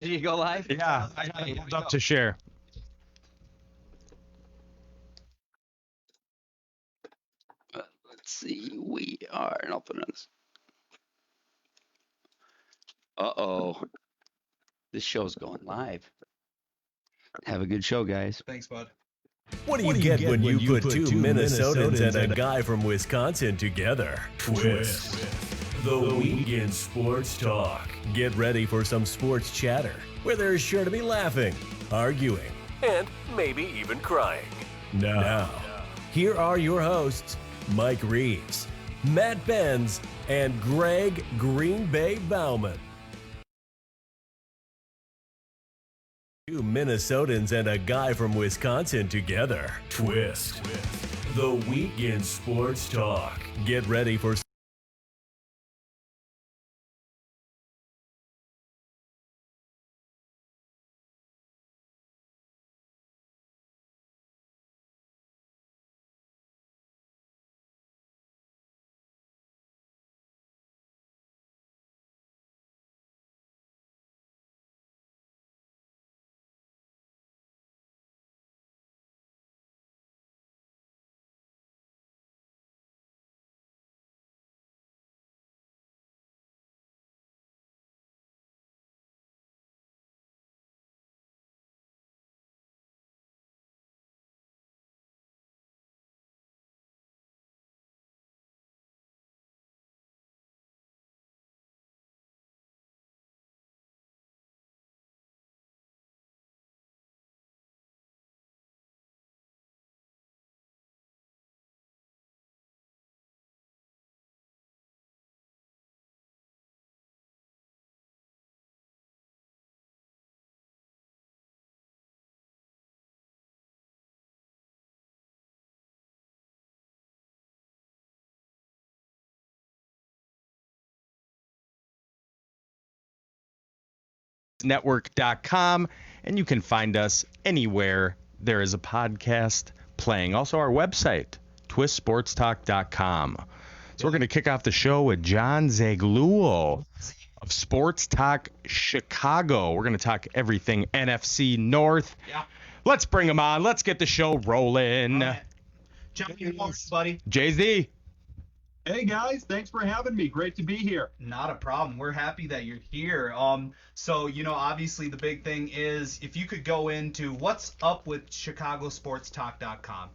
Did you go live? Yeah, I hold up to share. Let's see. We are, and I'll put it on this. Uh-oh. This show's going live. Have a good show, guys. Thanks, bud. What do you get when you put two Minnesotans and a guy from Wisconsin together? Twist. The Week in Sports Talk. Get ready for some sports chatter where there's sure to be laughing, arguing, and maybe even crying. Now, here are your hosts, Mike Reeves, Matt Benz, and Greg Green Bay Bauman. Two Minnesotans and a guy from Wisconsin together. Twist. The Week in Sports Talk. Get ready for network.com, and you can find us anywhere there is a podcast playing. Also, our website, twistsportstalk.com. So we're going to kick off the show with John Zaghloul of Sports Talk Chicago. We're going to talk everything NFC North. Yeah. Let's bring him on. Let's get the show rolling. Right. Jump in, buddy. Jay-Z. Hey guys, thanks for having me. Great to be here. Not a problem. We're happy that you're here. So obviously the big thing is if you could go into what's up with ChicagoSportsTalk.com.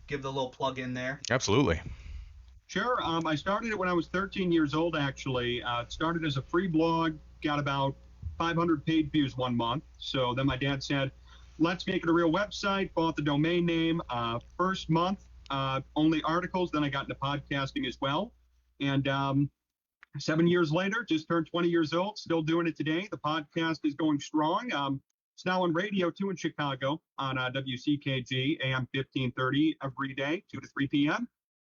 Give the little plug in there. Absolutely. Sure. I started it when I was 13 years old, actually. It started as a free blog, got about 500 page views one month. So then my dad said, let's make it a real website, bought the domain name. First month, only articles. Then I got into podcasting as well. And 7 years later, just turned 20 years old, still doing it today. The podcast is going strong. It's now on radio, too, in Chicago on WCKG, AM 1530 every day, 2 to 3 p.m.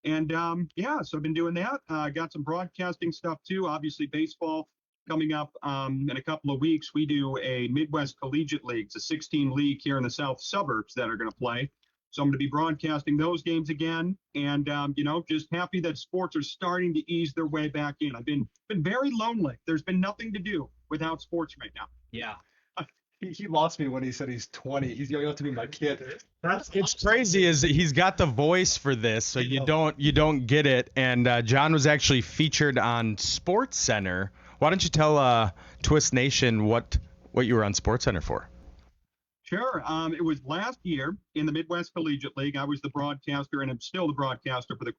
And, so I've been doing that. Got some broadcasting stuff, too. Obviously, baseball coming up in a couple of weeks. We do a Midwest Collegiate League. It's a 16 league here in the south suburbs that are going to play. So I'm going to be broadcasting those games again, and just happy that sports are starting to ease their way back in. I've been very lonely. There's been nothing to do without sports right now. Yeah, he lost me when he said he's 20. He's going to have to be my kid. It's crazy is that he's got the voice for this, so you don't get it. And John was actually featured on Sports Center. Why don't you tell Twist Nation what you were on Sports Center for? Sure. It was last year in the Midwest Collegiate League. I was the broadcaster, and I'm still the broadcaster for the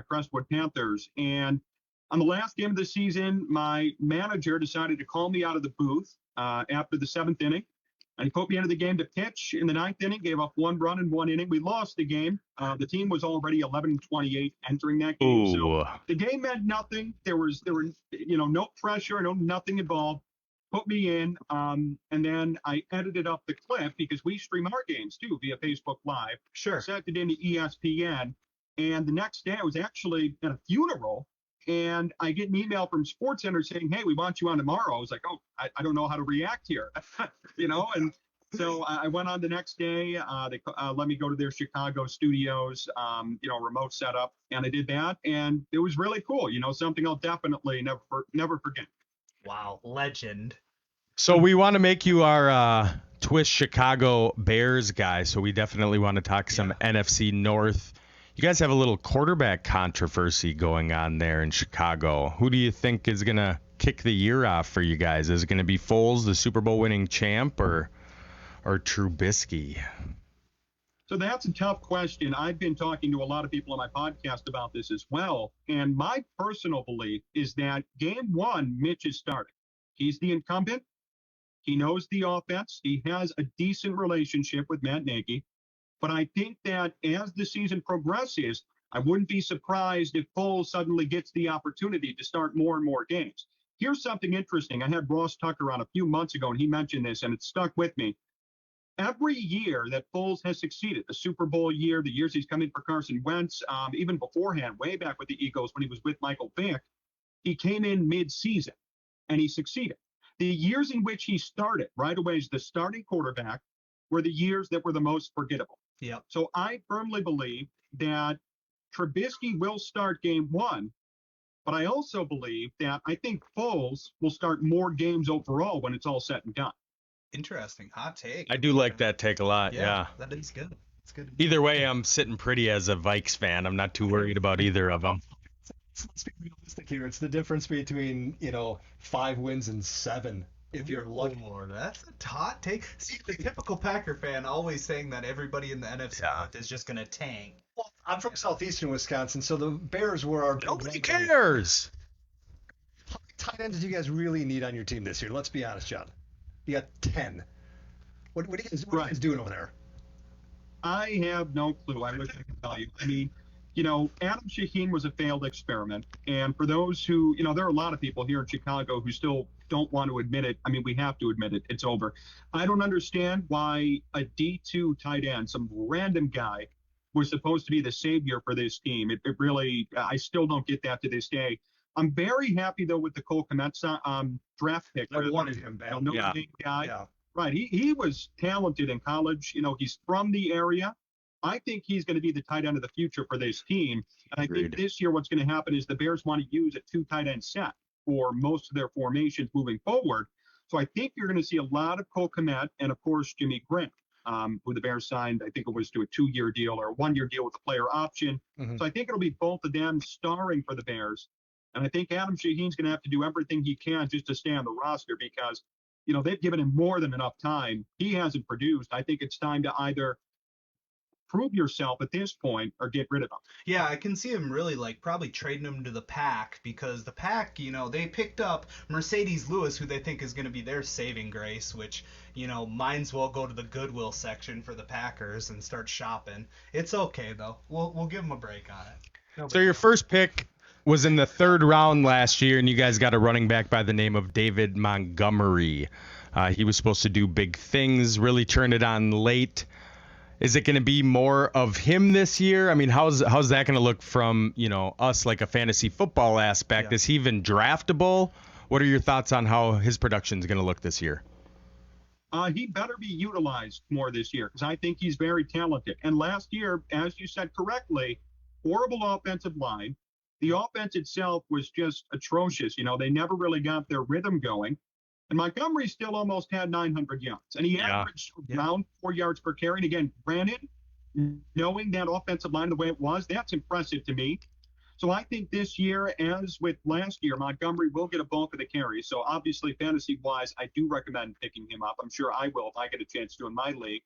Crestwood Panthers. And on the last game of the season, my manager decided to call me out of the booth after the seventh inning. And he put me into the game to pitch in the ninth inning, gave up one run in one inning. We lost the game. The team was already 11-28 entering that game. Ooh. So the game meant nothing. There were no pressure, nothing involved. Put me in, and then I edited up the clip because we stream our games too via Facebook Live. Sure. Sent it into ESPN, and the next day I was actually at a funeral, and I get an email from SportsCenter saying, "Hey, we want you on tomorrow." I was like, "Oh, I don't know how to react here," And so I went on the next day. They let me go to their Chicago studios, remote setup, and I did that, and it was really cool. Something I'll definitely never forget. Wow, legend. So we want to make you our Twist Chicago Bears guy. So we definitely want to talk some NFC North. You guys have a little quarterback controversy going on there in Chicago. Who do you think is going to kick the year off for you guys? Is it going to be Foles, the Super Bowl winning champ, or Trubisky? So that's a tough question. I've been talking to a lot of people on my podcast about this as well. And my personal belief is that game one, Mitch is starting. He's the incumbent. He knows the offense. He has a decent relationship with Matt Nagy. But I think that as the season progresses, I wouldn't be surprised if Foles suddenly gets the opportunity to start more and more games. Here's something interesting. I had Ross Tucker on a few months ago, and he mentioned this, and it stuck with me. Every year that Foles has succeeded, the Super Bowl year, the years he's come in for Carson Wentz, even beforehand, way back with the Eagles when he was with Michael Vick, he came in mid-season, and he succeeded. The years in which he started right away as the starting quarterback were the years that were the most forgettable. Yep. So I firmly believe that Trubisky will start game one, but I also believe that I think Foles will start more games overall when it's all said and done. Interesting. Hot take. I do like that take a lot, yeah. That is good. It's good. Either way, I'm sitting pretty as a Vikes fan. I'm not too worried about either of them. Let's be realistic here. It's the difference between 5 wins and 7. If you're lucky. Oh, that's a hot take. See, the typical Packer fan always saying that everybody in the NFC North is just going to tank. Well, I'm from southeastern Wisconsin, so the Bears were our. Nobody cares. How many tight ends do you guys really need on your team this year? Let's be honest, John. You got 10. What are you guys doing over there? I have no clue. I wish I could tell you. I mean, Adam Shaheen was a failed experiment. And for those who, there are a lot of people here in Chicago who still don't want to admit it. I mean, we have to admit it. It's over. I don't understand why a D2 tight end, some random guy, was supposed to be the savior for this team. It really, I still don't get that to this day. I'm very happy, though, with the Cole Kmet draft pick. I wanted him back. Notre Dame guy. Yeah. Right. He was talented in college. He's from the area. I think he's going to be the tight end of the future for this team. And I think this year what's going to happen is the Bears want to use a 2 tight end set for most of their formations moving forward. So I think you're going to see a lot of Cole Kmet and, of course, Jimmy Grant, who the Bears signed, I think it was to a 2-year deal or a 1-year deal with a player option. Mm-hmm. So I think it'll be both of them starring for the Bears. And I think Adam Shaheen's going to have to do everything he can just to stay on the roster because, they've given him more than enough time. He hasn't produced. I think it's time to either prove yourself at this point or get rid of him. Yeah, I can see him really probably trading him to the Pack because the Pack, they picked up Mercedes Lewis, who they think is going to be their saving grace, which, might as well go to the Goodwill section for the Packers and start shopping. It's okay though. We'll give him a break on it. So your first pick was in the 3rd round last year, and you guys got a running back by the name of David Montgomery. He was supposed to do big things, really turned it on late. Is it going to be more of him this year? I mean, how's that going to look from, us, like a fantasy football aspect? Yeah. Is he even draftable? What are your thoughts on how his production is going to look this year? He better be utilized more this year because I think he's very talented. And last year, as you said correctly, horrible offensive line. The offense itself was just atrocious. They never really got their rhythm going. And Montgomery still almost had 900 yards. And he averaged around 4 yards per carry. And again, granted, knowing that offensive line the way it was, that's impressive to me. So I think this year, as with last year, Montgomery will get a bulk of the carries. So obviously, fantasy-wise, I do recommend picking him up. I'm sure I will if I get a chance to in my league.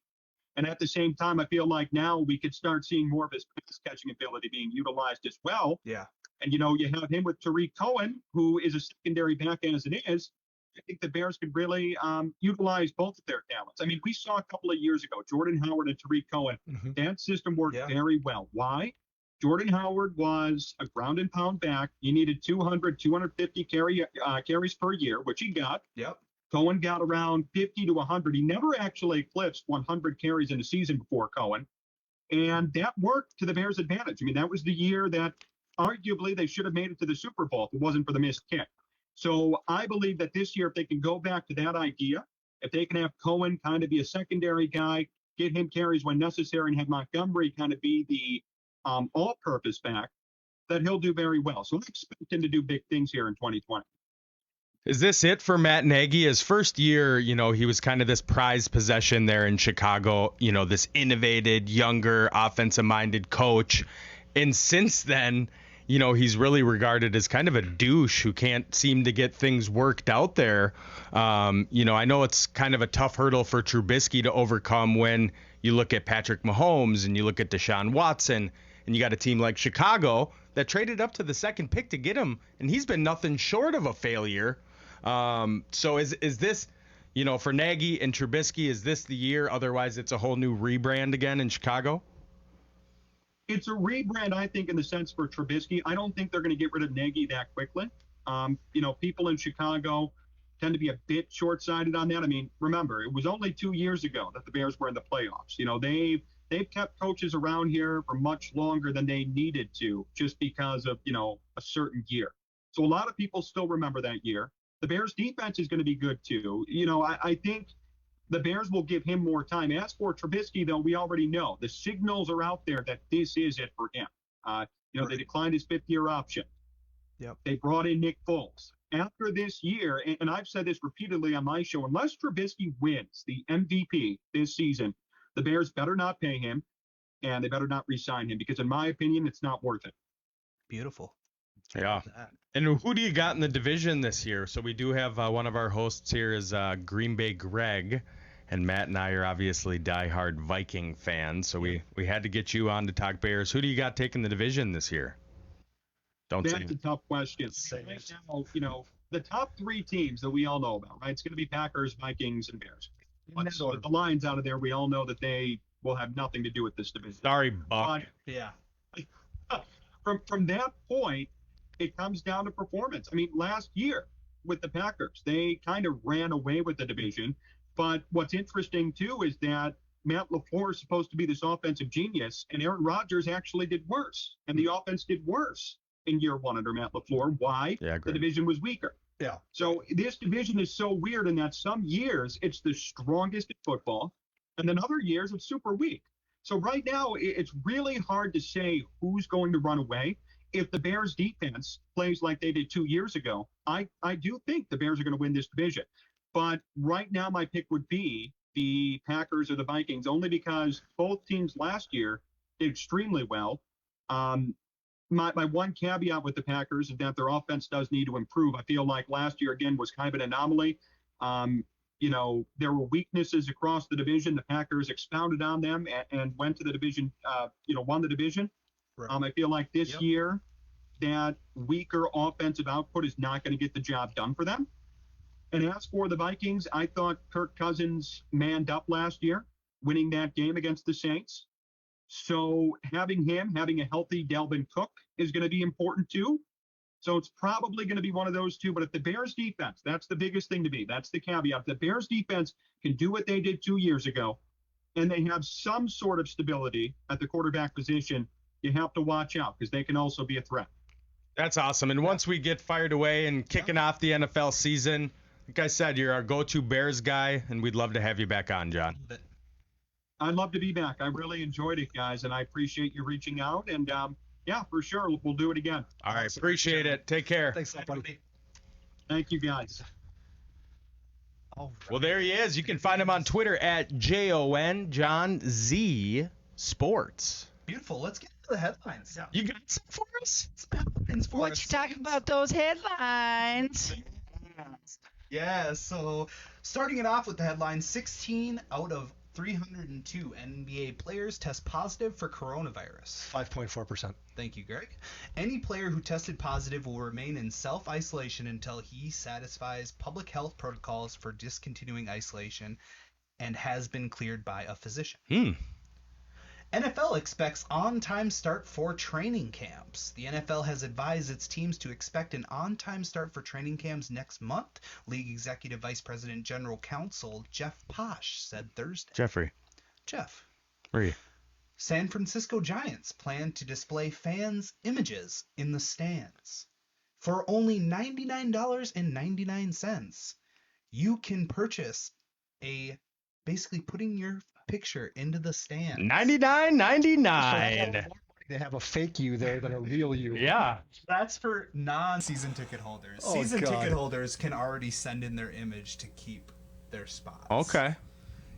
And at the same time, I feel like now we could start seeing more of his pass-catching ability being utilized as well. Yeah. And, you have him with Tariq Cohen, who is a secondary back as it is. I think the Bears could really utilize both of their talents. I mean, we saw a couple of years ago, Jordan Howard and Tariq Cohen, that system worked very well. Why? Jordan Howard was a ground and pound back. He needed 200, 250 carries per year, which he got. Yep. Cohen got around 50 to 100. He never actually eclipsed 100 carries in a season before Cohen. And that worked to the Bears' advantage. I mean, that was the year that arguably they should have made it to the Super Bowl if it wasn't for the missed kick. So I believe that this year, if they can go back to that idea, if they can have Cohen kind of be a secondary guy, get him carries when necessary, and have Montgomery kind of be the all-purpose back, that he'll do very well. So I expect him to do big things here in 2020. Is this it for Matt Nagy? His first year, he was kind of this prized possession there in Chicago, this innovative, younger, offensive-minded coach. And since then, he's really regarded as kind of a douche who can't seem to get things worked out there. I know it's kind of a tough hurdle for Trubisky to overcome when you look at Patrick Mahomes and you look at Deshaun Watson, and you got a team like Chicago that traded up to the second pick to get him, and he's been nothing short of a failure. So is this, for Nagy and Trubisky, is this the year? Otherwise, it's a whole new rebrand again in Chicago? It's a rebrand, I think, in the sense for Trubisky. I don't think they're going to get rid of Nagy that quickly. People in Chicago tend to be a bit short-sighted on that. I mean, remember, it was only 2 years ago that the Bears were in the playoffs. They've kept coaches around here for much longer than they needed to, just because of, a certain year. So a lot of people still remember that year. The Bears defense is going to be good too. I think the Bears will give him more time. As for Trubisky, though, we already know the signals are out there that this is it for him. Right. They declined his fifth-year option. Yep. They brought in Nick Foles. After this year, and I've said this repeatedly on my show, unless Trubisky wins the MVP this season, the Bears better not pay him, and they better not re-sign him, because in my opinion, it's not worth it. Beautiful. Yeah. And who do you got in the division this year? So we do have one of our hosts here is Green Bay Greg, and Matt and I are obviously diehard Viking fans. So we had to get you on to talk Bears. Who do you got taking the division this year? That's a tough question. Right now, the top three teams that we all know about, right? It's going to be Packers, Vikings, and Bears. But so the Lions out of there, we all know that they will have nothing to do with this division. Sorry, Buck. Yeah. From that point, it comes down to performance. I mean, last year with the Packers, they kind of ran away with the division. But what's interesting, too, is that Matt LaFleur is supposed to be this offensive genius, and Aaron Rodgers actually did worse. And the offense did worse in year one under Matt LaFleur. Why? Yeah, the division was weaker. Yeah. So this division is so weird in that some years it's the strongest in football, and then other years it's super weak. So right now it's really hard to say who's going to run away. If the Bears defense plays like they did 2 years ago, I do think the Bears are going to win this division. But right now my pick would be the Packers or the Vikings, only because both teams last year did extremely well. My one caveat with the Packers is that their offense does need to improve. I feel like last year, again, was kind of an anomaly. There were weaknesses across the division. The Packers expounded on them and went to the division, won the division. Right. I feel like this year that weaker offensive output is not going to get the job done for them. And as for the Vikings, I thought Kirk Cousins manned up last year, winning that game against the Saints. So having a healthy Dalvin Cook is going to be important too. So it's probably going to be one of those two. But if the Bears defense, that's the biggest thing to me. That's the caveat. If the Bears defense can do what they did 2 years ago, and they have some sort of stability at the quarterback position, you have to watch out because they can also be a threat. That's awesome. And once we get fired away and kicking off the NFL season, like I said, you're our go-to Bears guy, and we'd love to have you back on, John. I'd love to be back. I really enjoyed it, guys, and I appreciate you reaching out. And, for sure, we'll do it again. All right, appreciate it. Take care. Thanks, buddy. Thank you, guys. Well, there he is. You can find him on Twitter at JON John Z Sports. Beautiful. Let's get to the headlines. Yeah. You got some for us? Some headlines for What us. you talking about those headlines? Yeah, so starting it off with the headlines, 16 out of 302 NBA players test positive for coronavirus. 5.4%. Thank you, Greg. Any player who tested positive will remain in self-isolation until he satisfies public health protocols for discontinuing isolation and has been cleared by a physician. NFL expects on-time start for training camps. The NFL has advised its teams to expect an on-time start for training camps next month. League Executive Vice President General Counsel Jeff Posh said Thursday. Jeff. Where are you? San Francisco Giants plan to display fans' images in the stands. For only $99.99, you can purchase basically putting your picture into the stand. $99.99. They have a fake you there than a real you. Yeah. That's for non-season ticket holders. Oh, Season God. ticket holders can already send in their image to keep their spots. Okay.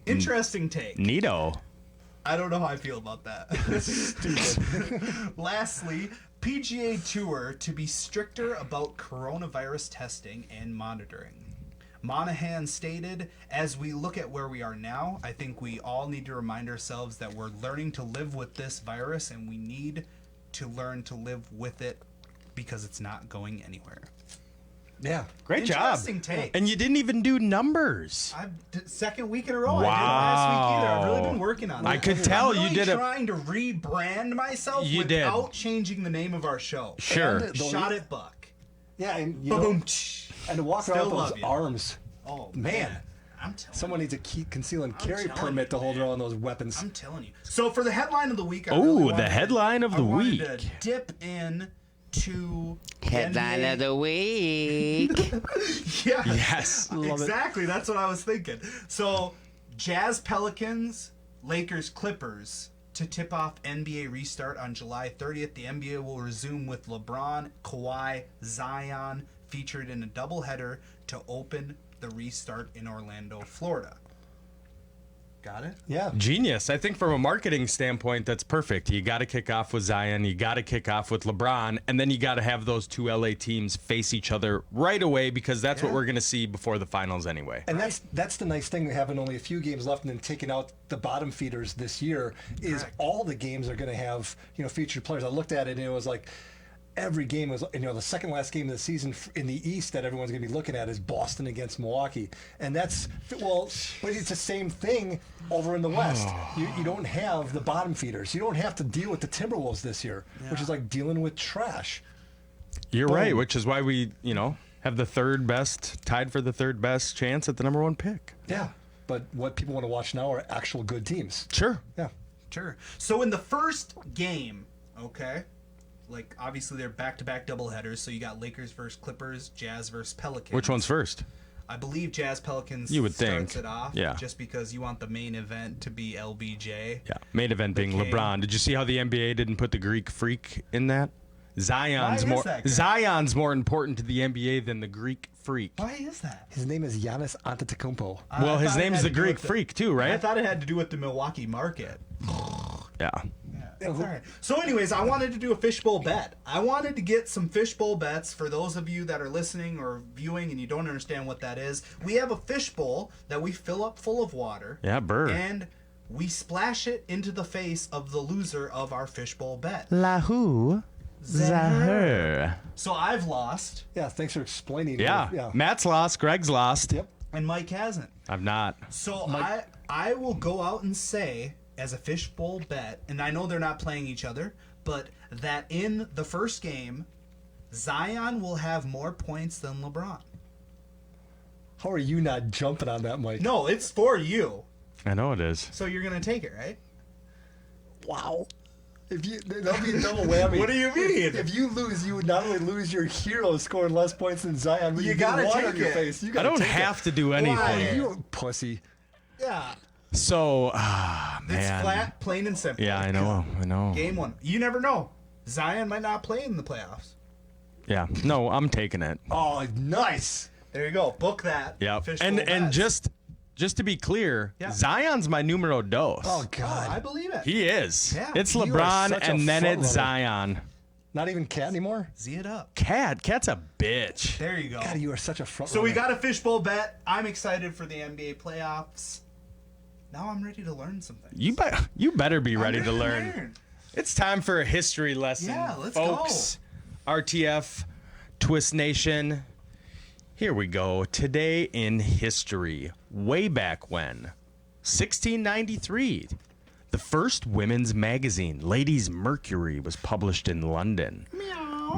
Interesting take. Neato. I don't know how I feel about that. Stupid. Lastly, PGA Tour to be stricter about coronavirus testing and monitoring. Monahan stated, as we look at where we are now, I think we all need to remind ourselves that we're learning to live with this virus and we need to learn to live with it because it's not going anywhere. Yeah. Great job. Interesting take. And you didn't even do numbers. Second week in a row. I Wow. didn't last week either. I've really been working on it. I could tell I'm you really did it. trying to rebrand myself You did. without changing the name of our show. Sure. And Shot it, Buck. Yeah, and you know, Boom. and to walk Still around with love those you. arms. Oh Man. I'm telling Someone you. needs a conceal and carry telling permit you, to hold man. around those weapons. I'm telling you. So for the headline of the week, I Ooh, really the wanted headline of I the wanted week. to dip in to Headline NBA. of the week. Yeah. Yes. Exactly. That's what I was thinking. So, Jazz Pelicans, Lakers Clippers to tip off NBA restart on July 30th. The NBA will resume with LeBron, Kawhi, Zion featured in a doubleheader to open the restart in Orlando, Florida. Got it? Yeah. Genius. I think from a marketing standpoint, that's perfect. You got to kick off with Zion. You got to kick off with LeBron. And then you got to have those two LA teams face each other right away because that's what Yeah. we're going to see before the finals anyway. And that's the nice thing, having only a few games left and then taking out the bottom feeders this year, is Correct. all the games are going to have, featured players. I looked at it and it was like every game was, the second last game of the season in the East that everyone's going to be looking at is Boston against Milwaukee. And that's, but it's the same thing over in the West. You don't have the bottom feeders. You don't have to deal with the Timberwolves this year, which is like dealing with trash. You're Boom. right, which is why we, have the tied for the third best chance at the number one pick. Yeah. But what people want to watch now are actual good teams. Sure. Yeah. Sure. So in the first game, okay, like obviously they're back-to-back doubleheaders. So you got Lakers versus Clippers, Jazz versus Pelicans. Which one's first? I believe Jazz Pelicans You would starts think. it off. Yeah. Just because you want the main event to be LBJ. Yeah. Main event being king. LeBron. Did you see how the NBA didn't put the Greek freak in that? Zion's Why is more that, guy? Zion's more important to the NBA than the Greek freak. Why is that? His name is Giannis Antetokounmpo. Well, I his thought it name's had the to do Greek with the- freak too, I right? thought it had to do with the Milwaukee market. Yeah. It's all right. So, anyways, I wanted to do a fishbowl bet. I wanted to get some fishbowl bets for those of you that are listening or viewing and you don't understand what that is. We have a fishbowl that we fill up full of water. Yeah, burr. And we splash it into the face of the loser of our fishbowl bet. Lahu. Zahir. So I've lost, Yeah, thanks for explaining. Yeah. Matt's lost. Greg's lost. Yep. and Mike hasn't. I've not. So I will go out and say, as a fishbowl bet, and I know they're not playing each other, but that in the first game, Zion will have more points than LeBron. How are you not jumping on that, Mike? No, it's for you. I know it is. So you're going to take it, right? Wow. That'll be a double whammy. What do you mean? If you lose, you would not only lose your hero scoring less points than Zion, but You you get gotta water take on your it. face. You I gotta don't take have it. to do anything. Why? You pussy. Yeah. So, It's man. flat, plain and simple. Yeah, I know. Game one. You never know. Zion might not play in the playoffs. Yeah. No, I'm taking it. Oh, nice. There you go. Book that. Yeah. Fishbowl And bets. just to be clear, Yeah. Zion's my numero dos. Oh, Oh, God. I believe it. He is. Yeah. It's You are LeBron such a and then front it's runner. Zion. Not even Cat anymore? Z it up. Cat's a bitch. There you go. God, you are such a front So we runner. got a fishbowl bet. I'm excited for the NBA playoffs. Now I'm ready to learn some things. You better be I'm ready to learn. It's time for a history lesson, Yeah, let's folks. RTF, Twist Nation. Here we go. Today in history, way back when, 1693, the first women's magazine, Ladies' Mercury, was published in London.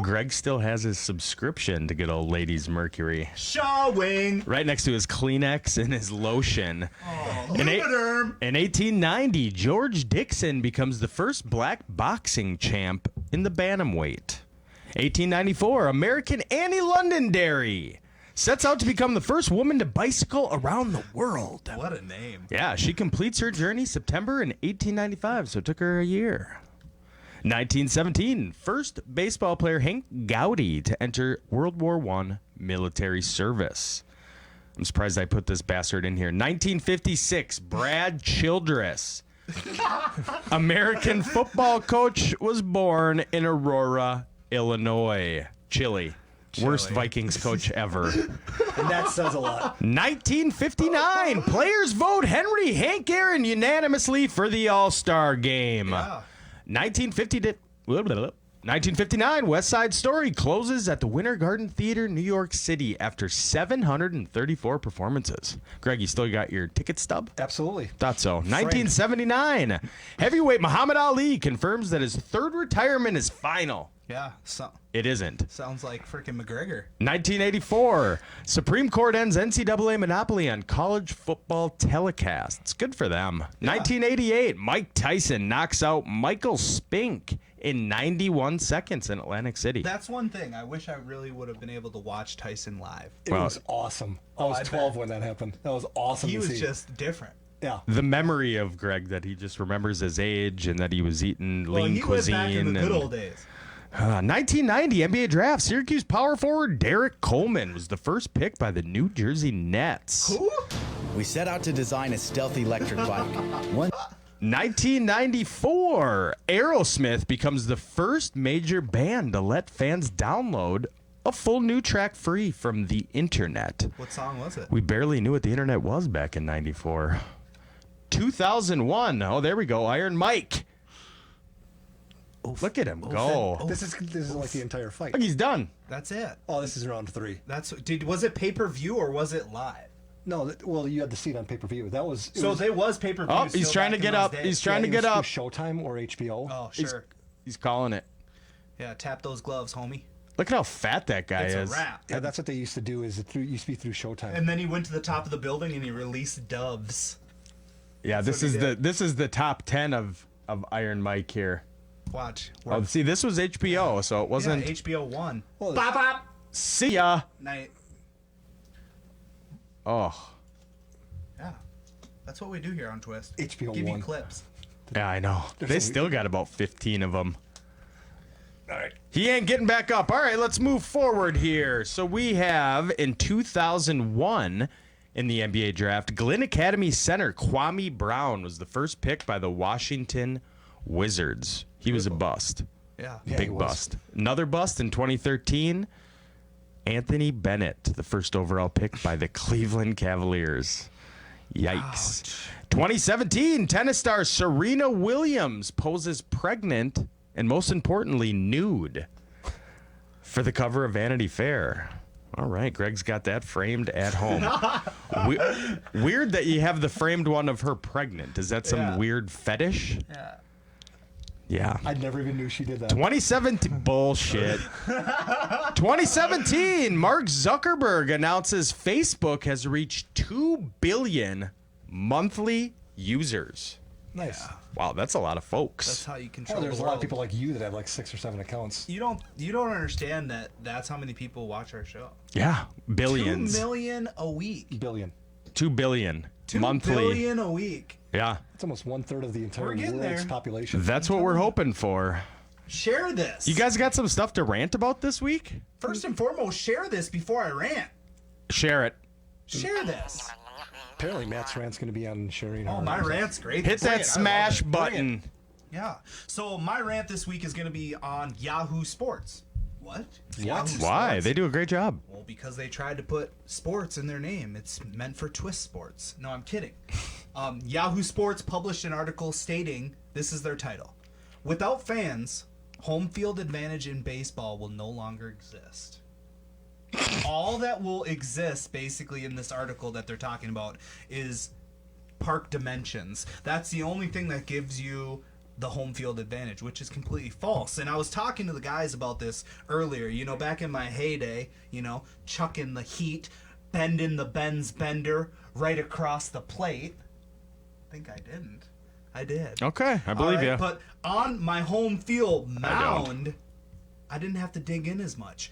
Greg still has his subscription to good old Ladies' Mercury, Shawing. right next to his Kleenex and his lotion. In Lumiderm. 1890, George Dixon becomes the first black boxing champ in the bantamweight. 1894, American Annie Londonderry sets out to become the first woman to bicycle around the world. What a name. Yeah, she completes her journey September in 1895, so it took her a year. 1917, first baseball player Hank Gowdy to enter World War I military service. I'm surprised I put this bastard in here. 1956, Brad Childress, American football coach, was born in Aurora, Illinois. Chili. Worst Vikings coach ever. And that says a lot. 1959, players vote Henry Hank Aaron unanimously for the All-Star game. Yeah. 1959, West Side Story closes at the Winter Garden Theater, New York City after 734 performances. Greg, you still got your ticket stub? Absolutely. Thought so. 1979, heavyweight Muhammad Ali confirms that his third retirement is final. Yeah. It isn't. Sounds like freaking McGregor. 1984, Supreme Court ends NCAA monopoly on college football telecasts. Good for them. 1988, Mike Tyson knocks out Michael Spink in 91 seconds in Atlantic City. That's one thing. I wish I really would have been able to watch Tyson live. It was awesome. I was I 12 bet. when that happened. That was awesome He to was see. just different. Yeah. The memory of Greg that he just remembers his age and that he was eating lean he cuisine. went back in the good and- old days. 1990 NBA draft. Syracuse power forward Derek Coleman was the first pick by the New Jersey Nets. Who? We set out to design a stealthy electric bike. 1994, Aerosmith becomes the first major band to let fans download a full new track free from the internet. What song was it? We barely knew what the internet was back in 94. 2001, oh, there we go, Iron Mike. Look at him go. This is like the entire fight. Look, he's done. That's it. Oh, this is round 3. Was it pay-per-view or was it live? No, well, you had to see it on pay-per-view. That was So they was pay-per-view. Oh, he's trying to get up. He's trying to get up. Showtime or HBO. Oh, He's- sure. He's calling it. Yeah, tap those gloves, homie. Look at how fat that guy It's is. a wrap. Yeah, that's what they used to do. Used to be through Showtime. And then he went to the top of the building and he released doves. Yeah, this what he is the top 10 of Iron Mike here. Watch. Oh, see, this was HBO, so it wasn't. Yeah, HBO 1. Well, Bop, bop. See ya. Night. Oh, Yeah. That's what we do here on Twist. HBO Give you 1. clips. yeah, I know. They only- still got about 15 of them. All right. He ain't getting back up. All right, let's move forward here. So we have in 2001 in the NBA draft, Glenn Academy center Kwame Brown was the first pick by the Washington Wizards. He was a bust. Yeah. Yeah, he Big was. bust. Another bust in 2013. Anthony Bennett, the first overall pick by the Cleveland Cavaliers. Yikes. 2017, tennis star Serena Williams poses pregnant and, most importantly, nude for the cover of Vanity Fair. All right, Greg's got that framed at home. Weird that you have the framed one of her pregnant. Is that some Yeah. weird fetish? Yeah. Yeah. I never even knew she did that. 2017 bullshit. 2017, Mark Zuckerberg announces Facebook has reached 2 billion monthly users. Nice. Wow, that's a lot of folks. That's how you control Oh, there's the a lot world. of people like you that have like 6 or 7 accounts. You don't understand that that's how many people watch our show. Yeah, billions. 2 million a week. Billion. 2 billion 2 monthly. billion a week. Yeah, That's almost 1/3 of the entire We're getting world's there. population. that's what we're hoping for. Share this. You guys got some stuff to rant about this week? First and foremost, share this before I rant. Share it. Share this. Apparently, Matt's rant's going to be on sharing. Oh, my rant's great. Hit Bring that it. I love smash it. Bring it. button. Yeah. So my rant this week is going to be on Yahoo Sports. What? Yahoo Why? Sports? They do a great job. Well, because they tried to put sports in their name. It's meant for Twist Sports. No, I'm kidding. Yahoo Sports published an article stating, this is their title: without fans, home field advantage in baseball will no longer exist. All that will exist, basically, in this article that they're talking about is park dimensions. That's the only thing that gives you the home field advantage, which is completely false. And I was talking to the guys about this earlier, back in my heyday, chucking the heat, bending the Benz bender right across the plate. I think I didn't. I did. Okay, I believe you. But on my home field mound, I didn't have to dig in as much.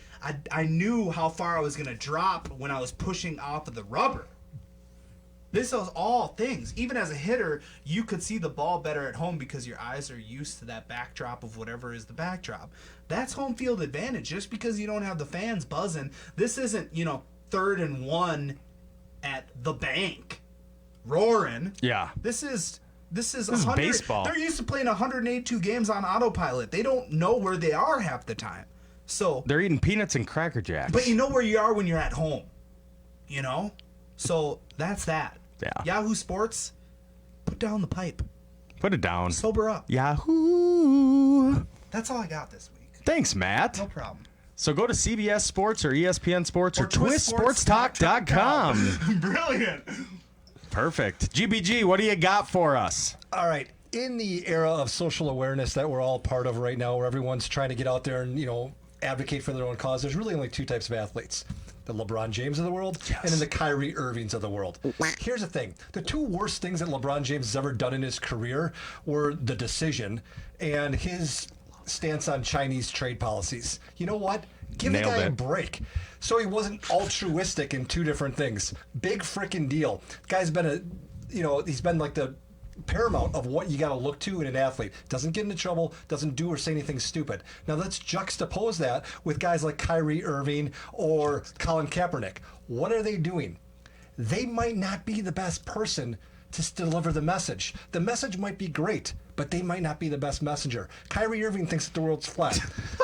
I knew how far I was going to drop when I was pushing off of the rubber. This is all things. Even as a hitter, you could see the ball better at home because your eyes are used to that backdrop of whatever is the backdrop. That's home field advantage. Just because you don't have the fans buzzing, this isn't, 3rd and 1 at the bank roaring. Yeah. This is baseball. They're used to playing 182 games on autopilot. They don't know where they are half the time. So They're eating peanuts and Cracker Jacks. but you know where you are when you're at home. So that's that. Yeah. Yahoo Sports, put down the pipe. Put it down. Sober up. Yahoo. That's all I got this week. Thanks, Matt. No problem. So go to CBS Sports or ESPN Sports or, twistsportstalk.com. twistsportstalk.com. Brilliant. Perfect. GBG, what do you got for us? All right. In the era of social awareness that we're all part of right now, where everyone's trying to get out there and, advocate for their own cause, there's really only 2 types of athletes. The LeBron James of the world and then the Kyrie Irvings of the world. Here's the thing. The 2 worst things that LeBron James has ever done in his career were the decision and his stance on Chinese trade policies. You know what? Give the guy a break. So he wasn't altruistic in 2 different things. Big freaking deal. Guy's been he's been like the paramount of what you got to look to in an athlete. Doesn't get into trouble, doesn't do or say anything stupid. Now let's juxtapose that with guys like Kyrie Irving or Colin Kaepernick. What are they doing? They might not be the best person to deliver the message. The message might be great, but they might not be the best messenger. Kyrie Irving thinks that the world's flat.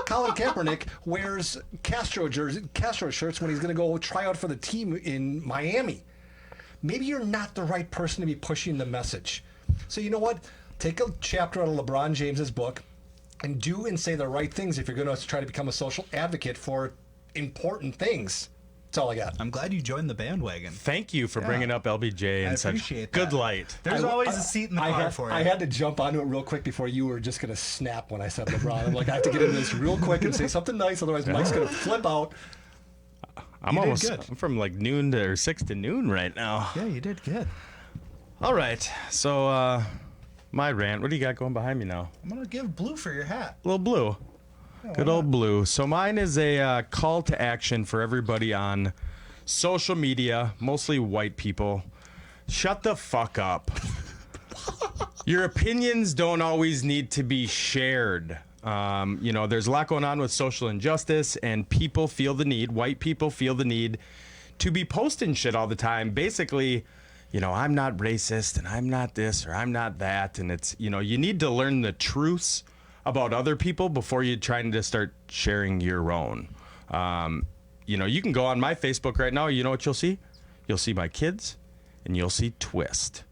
Colin Kaepernick wears Castro shirts when he's going to go try out for the team in Miami. Maybe you're not the right person to be pushing the message. So you know what? Take a chapter out of LeBron James's book and do and say the right things if you're going to try to become a social advocate for important things. That's all I got. I'm glad you joined the bandwagon. Thank you for bringing up LBJ in such good light. There's always a seat in the car for you. I had to jump onto it real quick before you were just going to snap when I said LeBron. I'm like, I have to get into this real quick and say something nice, otherwise Mike's going to flip out. I'm from like noon to 6 to noon right now. Yeah, you did good. All right. So my rant. What do you got going behind me now? I'm going to give Blue for your hat. Little Blue. Good old Blue. So mine is a call to action for everybody on social media, mostly white people. Shut the fuck up. Your opinions don't always need to be shared. There's a lot going on with social injustice, and people feel the need, white people feel the need to be posting shit all the time. Basically, I'm not racist, and I'm not this, or I'm not that. And it's, you need to learn the truths about other people before you're trying to start sharing your own. You can go on my Facebook right now. You know what you'll see? You'll see my kids, and you'll see Twist.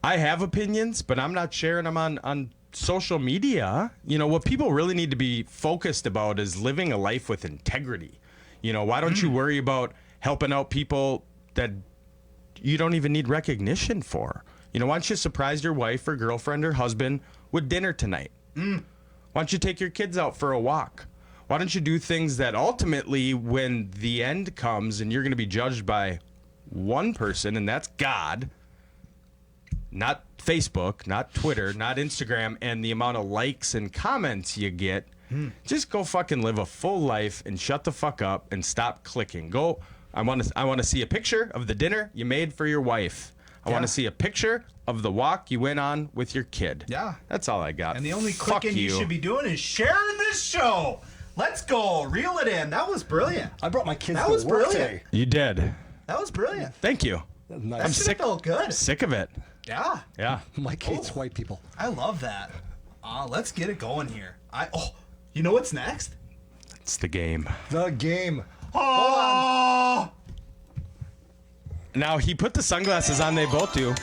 I have opinions, but I'm not sharing them on social media. What people really need to be focused about is living a life with integrity. Why don't you worry about helping out people that you don't even need recognition for? Why don't you surprise your wife or girlfriend or husband with dinner tonight? Why don't you take your kids out for a walk? Why don't you do things that ultimately, when the end comes and you're going to be judged by one person, and that's God, not Facebook, not Twitter, not Instagram, and the amount of likes and comments you get, just go fucking live a full life and shut the fuck up and stop clicking. Go. I want to see a picture of the dinner you made for your wife. I want to see a picture of the walk you went on with your kid. Yeah. That's all I got. And the only clicking you should be doing is sharing this show. Let's go. Reel it in. That was brilliant. I brought my kids That to was work brilliant. today. You did. That was brilliant. Thank you. Nice. I'm sick. Felt good. Sick of it. Yeah. Yeah. Mike hates white people. I love that. Let's get it going here. You know what's next? It's the game. The game. Oh! Now, he put the sunglasses on. They both do.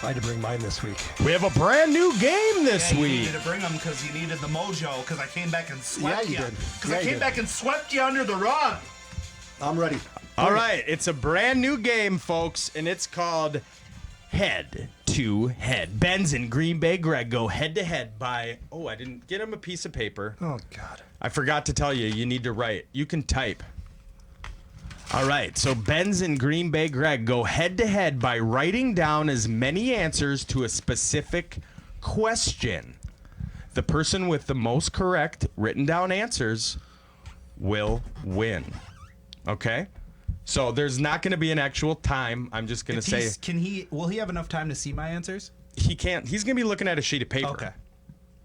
I had to bring mine this week. We have a brand new game this You week. needed to bring them because you needed the mojo. Because I came back and swept Yeah, you did. Because Yeah, I you came did. back and swept you under the rug. I'm ready. All right, it's a brand new game, folks, and it's called Head to Head. Ben's in Green Bay. Greg go head to head by. Oh, I didn't get him a piece of paper. Oh, God. I forgot to tell you, you need to write. You can type. All right, so Ben's in Green Bay. Greg go head to head by writing down as many answers to a specific question. The person with the most correct written down answers will win. Okay? So there's not going to be an actual time. I'm just going to say Will he have enough time to see my answers? he can't. He's going to be looking at a sheet of paper. Okay.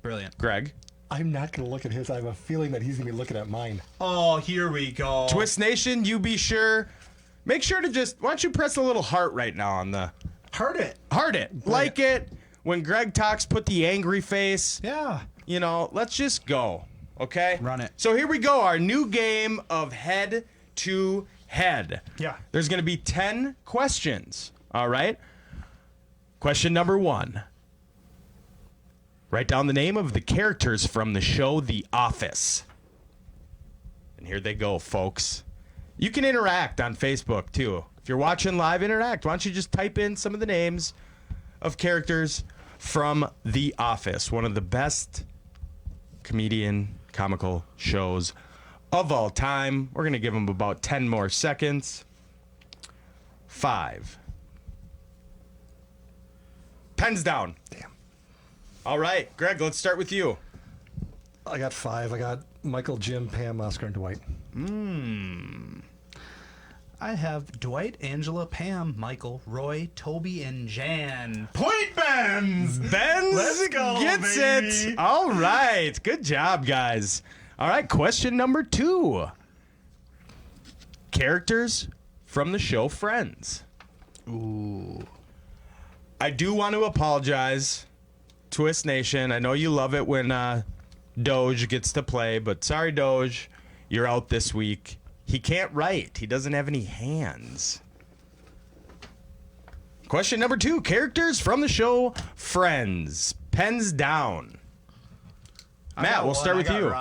Brilliant. Greg. I'm not going to look at his. I have a feeling that he's going to be looking at mine. Oh, here we go. Twist Nation, you be sure. Make sure to why don't you press a little heart right now on the. Heart it. Heart it. Like it. When Greg talks, put the angry face. Yeah. Let's just go. Okay? Run it. So here we go. Our new game of head to head. Yeah. There's going to be 10 questions. All right? Question number 1. Write down the name of the characters from the show The Office. And here they go, folks. You can interact on Facebook, too. If you're watching live, interact. Why don't you just type in some of the names of characters from The Office, one of the best comical shows of all time. We're going to give them about 10 more seconds. 5. Pens down. Damn. All right, Greg, let's start with you. I got 5. I got Michael, Jim, Pam, Oscar, and Dwight. I have Dwight, Angela, Pam, Michael, Roy, Toby, and Jan. Point Benz! Let's go, gets baby. it. All right. Good job, guys. All right, question number 2. Characters from the show Friends. Ooh. I do want to apologize, Twist Nation. I know you love it when Doge gets to play, but sorry, Doge, you're out this week. He can't write. He doesn't have any hands. Question number 2. Characters from the show Friends. Pens down. Matt, we'll start with you.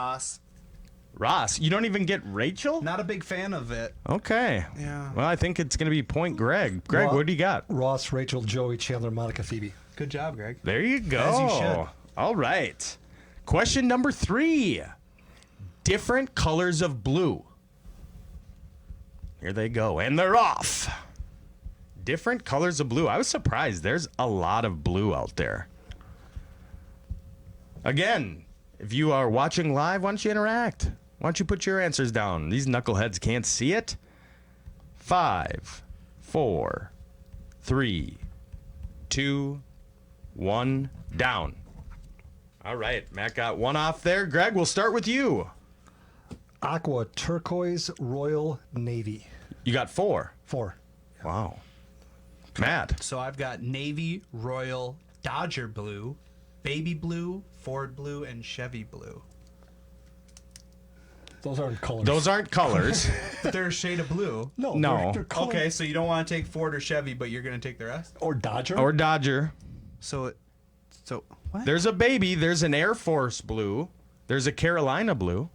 Ross, you don't even get Rachel? Not a big fan of it. Okay. Yeah. Well, I think it's going to be point Greg. Greg, what do you got? Ross, Rachel, Joey, Chandler, Monica, Phoebe. Good job, Greg. There you go. As you should. All right. Question number 3. Different colors of blue. Here they go. And they're off. Different colors of blue. I was surprised. There's a lot of blue out there. Again, if you are watching live, why don't you interact? Why don't you put your answers down? These knuckleheads can't see it. 5, 4, 3, 2, 1, down. All right, Matt got 1 off there. Greg, we'll start with you. Aqua, turquoise, royal, navy. You got 4. 4. Wow. Matt. So I've got Navy, Royal, Dodger Blue, Baby Blue, Ford Blue, and Chevy Blue. Those aren't colors. Those aren't colors. But they're a shade of blue. No. No. They're colors. Okay, so you don't want to take Ford or Chevy, but you're going to take the rest? Or Dodger. Or Dodger. So what? There's a baby. There's an Air Force blue. There's a Carolina blue.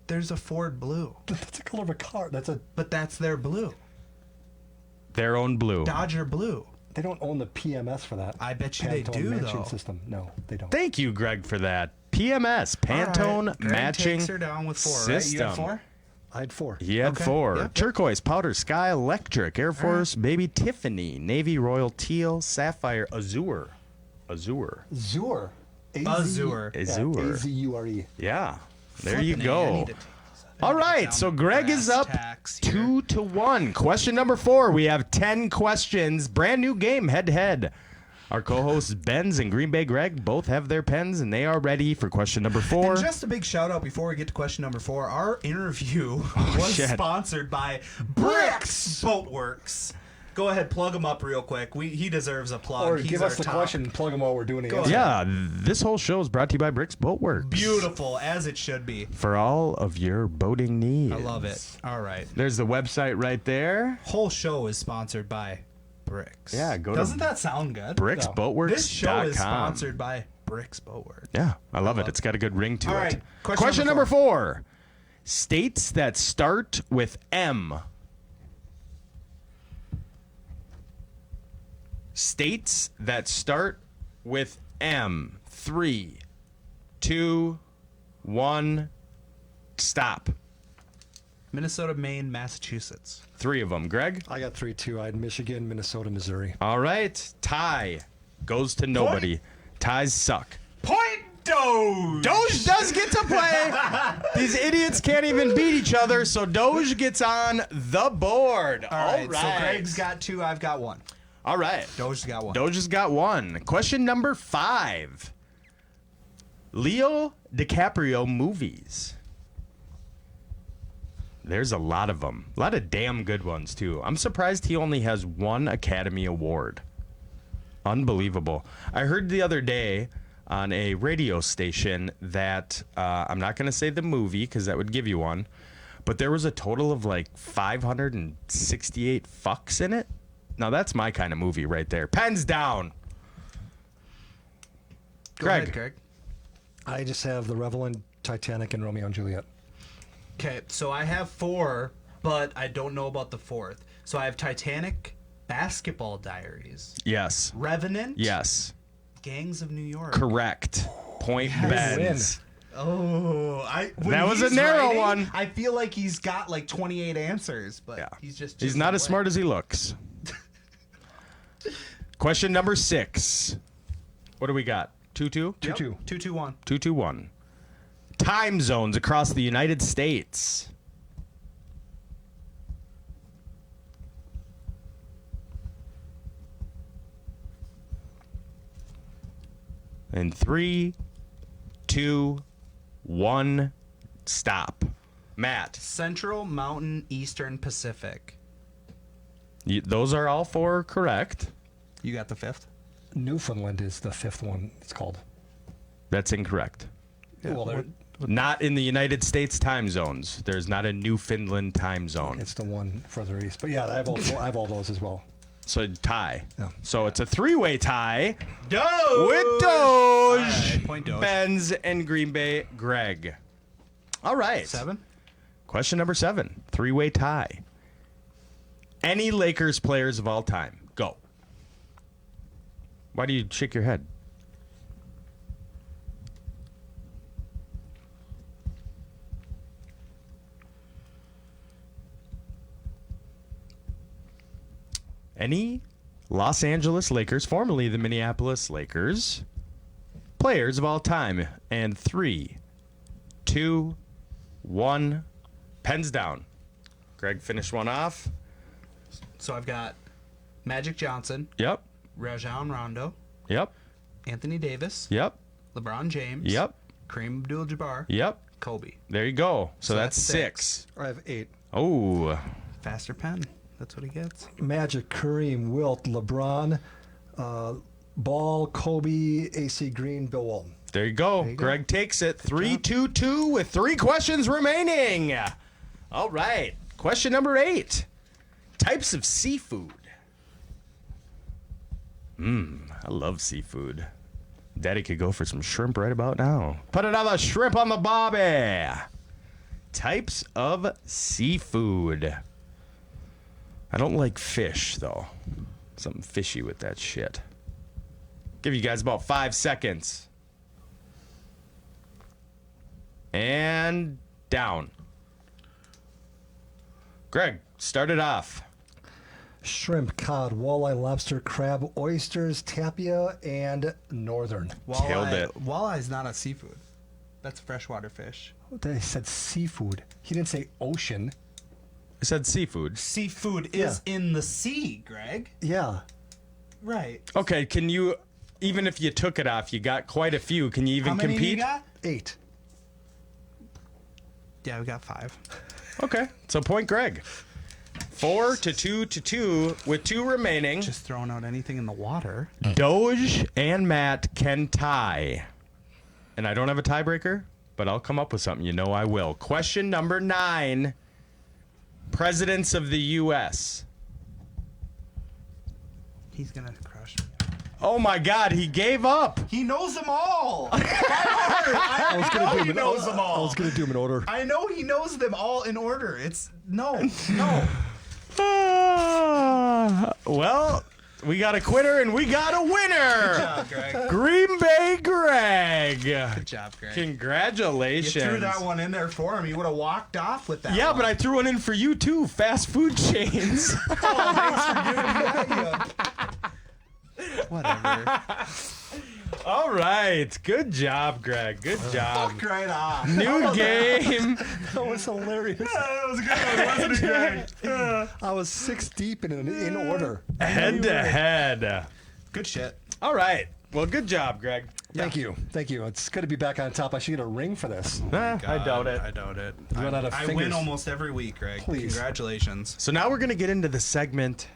There's a Ford Blue. That's a color of a car. But that's their blue. Their own blue. Dodger Blue. They don't own the PMS for that. I bet you they Pantone do, matching though. system. No, they don't. Thank you, Greg, for that. PMS, Pantone All right. Greg matching takes her down with 4, system. right? You have 4? I had 4. He had Okay. 4. Yep. Turquoise, powder, sky, electric, Air Force, baby Tiffany, Navy, royal, teal, sapphire, azure. Zur. Azure. Azure. A-Z-U-R-E. Yeah. There you Flippin' A, I go. need to take this. All right, so Greg is up 2-1. Question number 4. We have 10 questions. Brand new game, head to head. Our co-hosts Benz and Green Bay Greg both have their pens, and they are ready for question number 4. And just a big shout out before we get to question number 4. Our interview was shit. sponsored by Bricks Boatworks. Go ahead, plug him up real quick. He deserves a plug. Or He's give our us the top. question and plug them while we're doing it. Go ahead. Yeah, this whole show is brought to you by Bricks Boatworks. Beautiful, as it should be. For all of your boating needs. I love it. All right. There's the website right there. Whole show is sponsored by Bricks. Yeah, go to Doesn't that sound good? BricksBoatworks.com. This show is sponsored by Bricks Boatworks. Yeah, I love it. It's got a good ring to All it. right, Question number 4. States that start with M. States that start with M. 3, 2, 1, stop. Minnesota, Maine, Massachusetts. 3 of them. Greg? I got 3 too. I had Michigan, Minnesota, Missouri. All right. Tie goes to nobody. Ties suck. Point Doge does get to play. These idiots can't even beat each other, so Doge gets on the board. All right. So Greg's got 2. I've got 1. All right. Doge's got 1. Doge has got 1. Question number 5. Leo DiCaprio movies. There's a lot of them. A lot of damn good ones, too. I'm surprised he only has 1 Academy Award. Unbelievable. I heard the other day on a radio station that, I'm not going to say the movie because that would give you one, but there was a total of like 568 fucks in it. Now that's my kind of movie right there. Pens down. Go ahead, Greg. I just have The Revenant, Titanic, and Romeo and Juliet. Okay, so I have 4, but I don't know about the 4th. So I have Titanic, Basketball Diaries, Yes. Revenant, Yes. Gangs of New York. Correct. Point Benz. Oh, when That was a he's narrow writing, one. I feel like he's got like 28 answers, but Yeah. he's not as smart as he looks. Question number 6. What do we got? 2-2? 2-2. 2-2-1. 2-2-1. Time zones across the United States. In 3, 2, 1, stop. Matt. Central, Mountain, Eastern, Pacific. Those are all 4 correct. You got the 5th? Newfoundland is the 5th one, it's called. That's incorrect. Well, Not in the United States time zones. There's not a Newfoundland time zone. it's the one further east. But yeah, I have all those as well. So tie. Yeah. So it's a 3-way tie Doge! with Doge, All right, point Doge. Benz, and Green Bay Greg. All right. 7? Question number 7. 3-way tie. Any Lakers players of all time. Go. Why do you shake your head? Any Los Angeles Lakers, formerly the Minneapolis Lakers, players of all time. And 3, 2, 1, pens down. Greg finished one off. So I've got Magic Johnson, Yep. Rajon Rondo, Yep. Anthony Davis, Yep. LeBron James, Yep. Kareem Abdul-Jabbar, Yep. Kobe. There you go. So that's that's 6. I have 8. Oh. Faster pen. That's what he gets. Magic, Kareem, Wilt, LeBron, Ball, Kobe, AC Green, Bill Walton. There you go. you go. Greg takes it. 3-2-2 with 3 questions remaining. All right. Question number 8. Types of seafood. I love seafood. Daddy could go for some shrimp right about now. Put another shrimp on the bobby. Types of seafood. I don't like fish, though. Something fishy with that shit. Give you guys about 5 seconds. And down. Greg, start it off. Shrimp, cod, walleye, lobster, crab, oysters, tapia, and northern. Killed it. Walleye's not a seafood. That's freshwater fish. They said seafood. He didn't say ocean. I said seafood. Seafood is in the sea, Greg. Yeah. Right. Okay, can you, even if you took it off, you got quite a few. Can you even How many compete? you got? 8. Yeah, we got 5. Okay, so point Greg. 4-2-2 with 2 remaining. Just throwing out anything in the water. Doge and Matt can tie. And I don't have a tiebreaker, but I'll come up with something. You know I will. Question number 9. Presidents of the U.S. He's gonna crush me. Oh my God, he gave up. He knows them all. I know he knows them I all. was going to do them in order. I know he knows them all in order. It's no. Well, we got a quitter and we got a winner. Good job, Greg. Green Bay Greg. Good job, Greg. Congratulations. You threw that one in there for him. You would have walked off with that. Yeah, one. but I threw one in for you too. Fast food chains. Whatever. All right. Good job, Greg. Good job. Fuck right on. New game. That was hilarious. That was a good one, wasn't it, Greg? I was 6 deep in order. Head to head. Good shit. All right. Well, good job, Greg. Thank you. It's good to be back on top. I should get a ring for this. I doubt it. I doubt it. You run out of I fingers. win almost every week, Greg. Please. Congratulations. So now we're going to get into the segment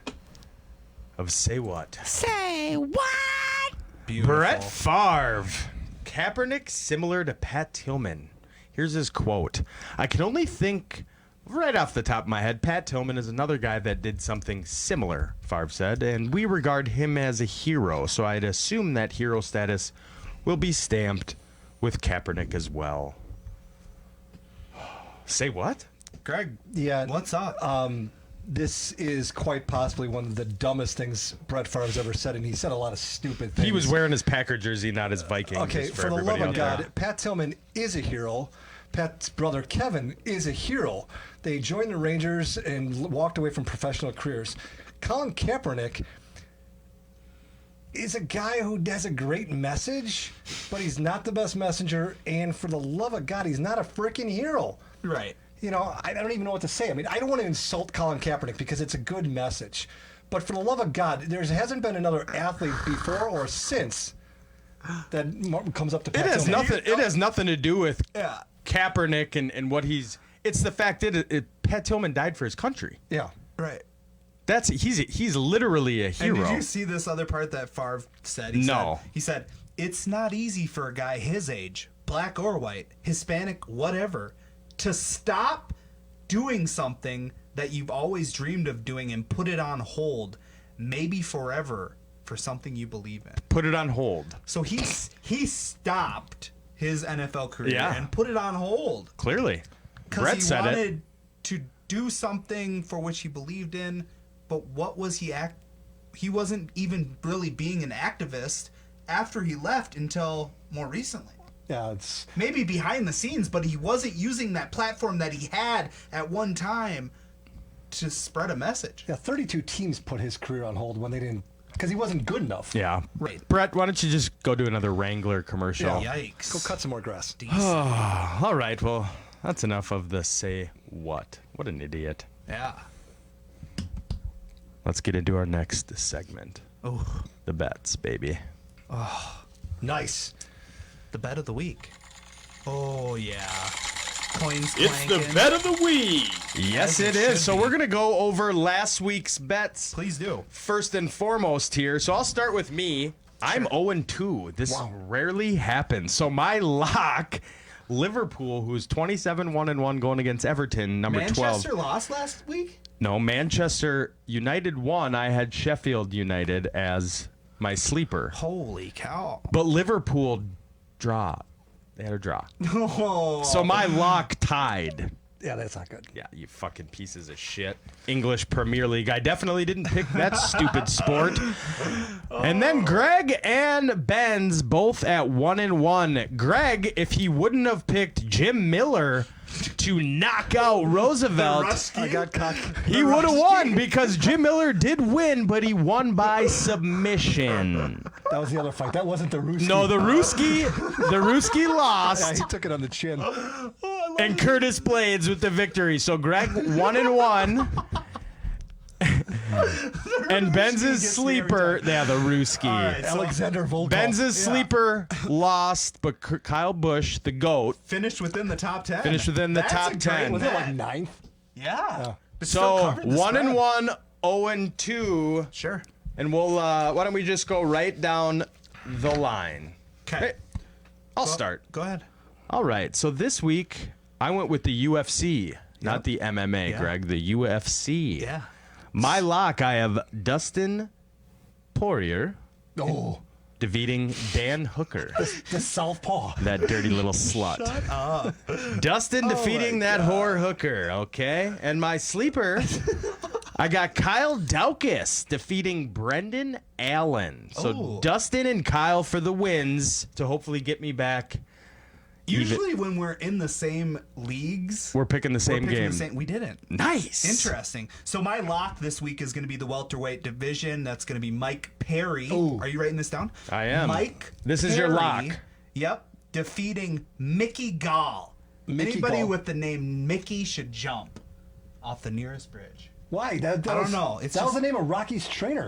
of Say What. Say what? Beautiful. Brett Favre. Kaepernick similar to Pat Tillman. Here's his quote. I can only think right off the top of my head, Pat Tillman is another guy that did something similar, Favre said, and we regard him as a hero, so I'd assume that hero status will be stamped with Kaepernick as well. Say what? Greg, Yeah. what's up? This is quite possibly one of the dumbest things Brett Favre's ever said, and he said a lot of stupid things. He was wearing his Packer jersey, not his Viking. Okay, just for the love everybody of out God, there. Pat Tillman is a hero. Pat's brother Kevin is a hero. They joined the Rangers and walked away from professional careers. Colin Kaepernick is a guy who has a great message, but he's not the best messenger. And for the love of God, he's not a freaking hero. Right. You know, I don't even know what to say. I mean, I don't want to insult Colin Kaepernick because it's a good message. But for the love of God, there hasn't been another athlete before or since that comes up to Pat It has Tillman. nothing. It has nothing to do with Yeah. Kaepernick and what he's. It's the fact that Pat Tillman died for his country. Yeah. Right. He's literally a hero. And did you see this other part that Favre said? No. He said, it's not easy for a guy his age, black or white, Hispanic, whatever, to stop doing something that you've always dreamed of doing and put it on hold, maybe forever, for something you believe in. Put it on hold. So he stopped his NFL career Yeah. and put it on hold Clearly, because Brett he said wanted it. to do something for which he believed in. But what was he He wasn't even really being an activist after he left until more recently. Yeah, it's Maybe behind the scenes, but he wasn't using that platform that he had at one time to spread a message. 32 teams put his career on hold when they didn't, because he wasn't good enough. Yeah. Right. Brett, why don't you just go do another Wrangler commercial? Yikes. Go cut some more grass. All right. Well, that's enough of the say what. What an idiot. Yeah. Let's get into our next segment. Oh, The bets, baby. Nice. the bet of the week. Oh, yeah. Coins It's the clanking. bet of the week. Yes, As it it is. should So be. we're going to go over last week's bets. Please do. First and foremost here. So I'll start with me. I'm 0-2. This rarely happens. So my lock, Liverpool, who's 27-1-1 going against Everton, number 12. Manchester lost last week? No, Manchester United won. I had Sheffield United as my sleeper. Holy cow. But Liverpool draw. They had a draw. Oh. So my lock tied. Yeah, that's not good. Yeah, you fucking pieces of shit. English Premier League. I definitely didn't pick that stupid sport. And then Greg and Ben's both at 1-1. Greg, if he wouldn't have picked Jim Miller to knock out Roosevelt, I got cocky. he would have won because Jim Miller did win, but he won by submission. That was the other fight. That wasn't the Ruski. No, the Ruski Yeah, lost. he took it on the chin. And Curtis Blades with the victory. So Greg 1-1. And Ben's his sleeper. Yeah, the Ruski. right, so Alexander Volkov. Ben's his sleeper lost, but Kyle Busch, the GOAT, finished within the top 10. finished within the That's top a great 10. Was it bet. like ninth? Yeah. But still So covered the spread. 1-1, 0-2. Sure. And we'll why don't we just go right down the line? Okay. I'll start. Go ahead. All right. So this week I went with the UFC, not the MMA, Yeah. Greg, the UFC. Yeah. My lock, I have Dustin Poirier Oh, defeating Dan Hooker, the southpaw. that dirty little slut. Dustin defeating that whore Hooker, okay? And my sleeper, I got Kyle Daukaus defeating Brendan Allen. So Oh. Dustin and Kyle for the wins to hopefully get me back Usually when we're in the same leagues, We're picking the same picking game. the same. We didn't. Nice. Interesting. So my lock this week is going to be the welterweight division. That's going to be Mike Perry. Ooh. Are you writing this down? I am. Mike. This is your Perry, lock. Yep. Defeating Mickey Gall. Mickey Anybody Gall. with the name Mickey should jump off the nearest bridge. Why? That I don't was, know. It's that just- was the name of Rocky's trainer.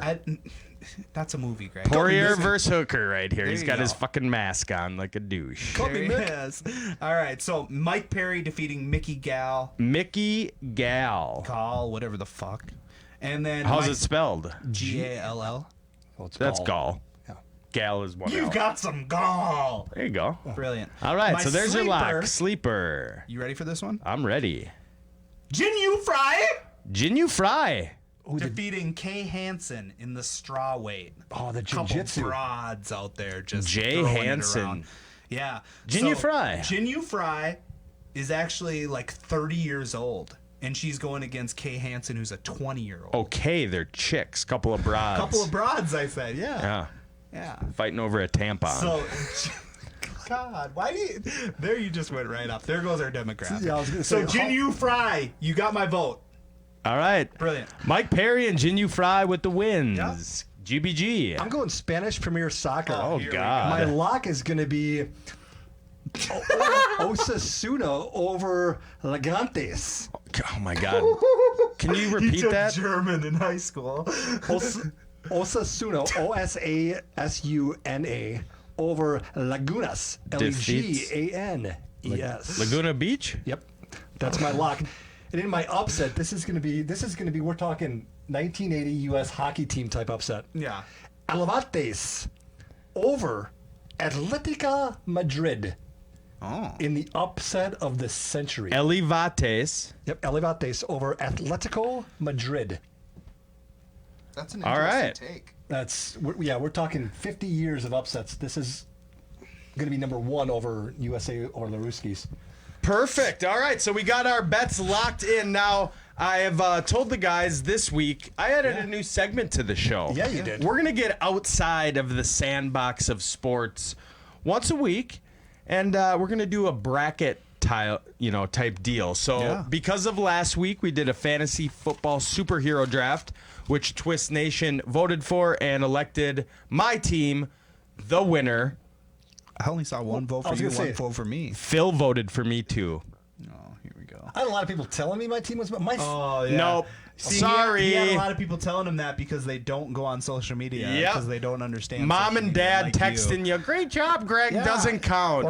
That's a movie, Greg. Poirier versus Hooker right here. He's you got his go. fucking mask on like a douche. There he is. All right. So Mike Perry defeating Mickey Gall. Mickey Gall. Gall, whatever the fuck. And then How's Mike, it spelled? Gall. Oh, it's That's Gall. Gall. Yeah. Gal is one You've L. got some gall. There you go. Brilliant. All right, My so there's your lock. sleeper- Sleeper. You ready for this one? I'm ready. Jinyu Fry Jinyu Fry. defeating Kay Hansen in the straw weight. Oh, the Couple jiu-jitsu. broads out there just Jay throwing it Hansen. around. Yeah. Jinyu Fry. Jinyu Fry is actually like 30 years old, and she's going against Kay Hansen, who's a 20-year-old. Okay, they're chicks. Couple of broads. Couple of broads, I said. Yeah. Yeah. Yeah. Fighting over a tampon. So, God, why do you? There you just went right up. There goes our demographic. Yeah, I was gonna So say, Jinyu Fry, you got my vote. All right. Brilliant. Mike Perry and Jinyu Fry with the wins. Yeah. GBG. I'm going Spanish Premier Soccer. Oh, here we God. My lock is going to be Osasuna over Legantes. Oh, my God. Can you He repeat took that? German in high school. Osasuna, Osasuna over Lagunas, Defeats- Leganes. Laguna Beach? Yep, that's my lock. And in my upset, this is gonna be. We're talking 1980 U.S. hockey team type upset. Yeah. Alavantes over Atletica Madrid Oh. in the upset of the century. Elivates. Yep, Alavantes over Atletico Madrid. That's an All interesting right. take. We're talking 50 years of upsets. This is going to be number one over USA or the Ruskies. Perfect. All right, so we got our bets locked in. Now, I have told the guys this week I added a new segment to the show. Yeah, you did. We're going to get outside of the sandbox of sports once a week, and we're going to do a bracket type deal. So Yeah. because of last week, we did a fantasy football superhero draft, which Twist Nation voted for and elected my team the winner. I only saw one vote I for was you, gonna one say- vote for me. Phil voted for me, too. Oh, here we go. I had a lot of people telling me my team was my. Oh, yeah. Nope. See, Sorry. He had a lot of people telling him that because they don't go on social media. Yep. Because they don't understand. Mom social and media dad like texting you. Great job, Greg. Yeah. Doesn't count.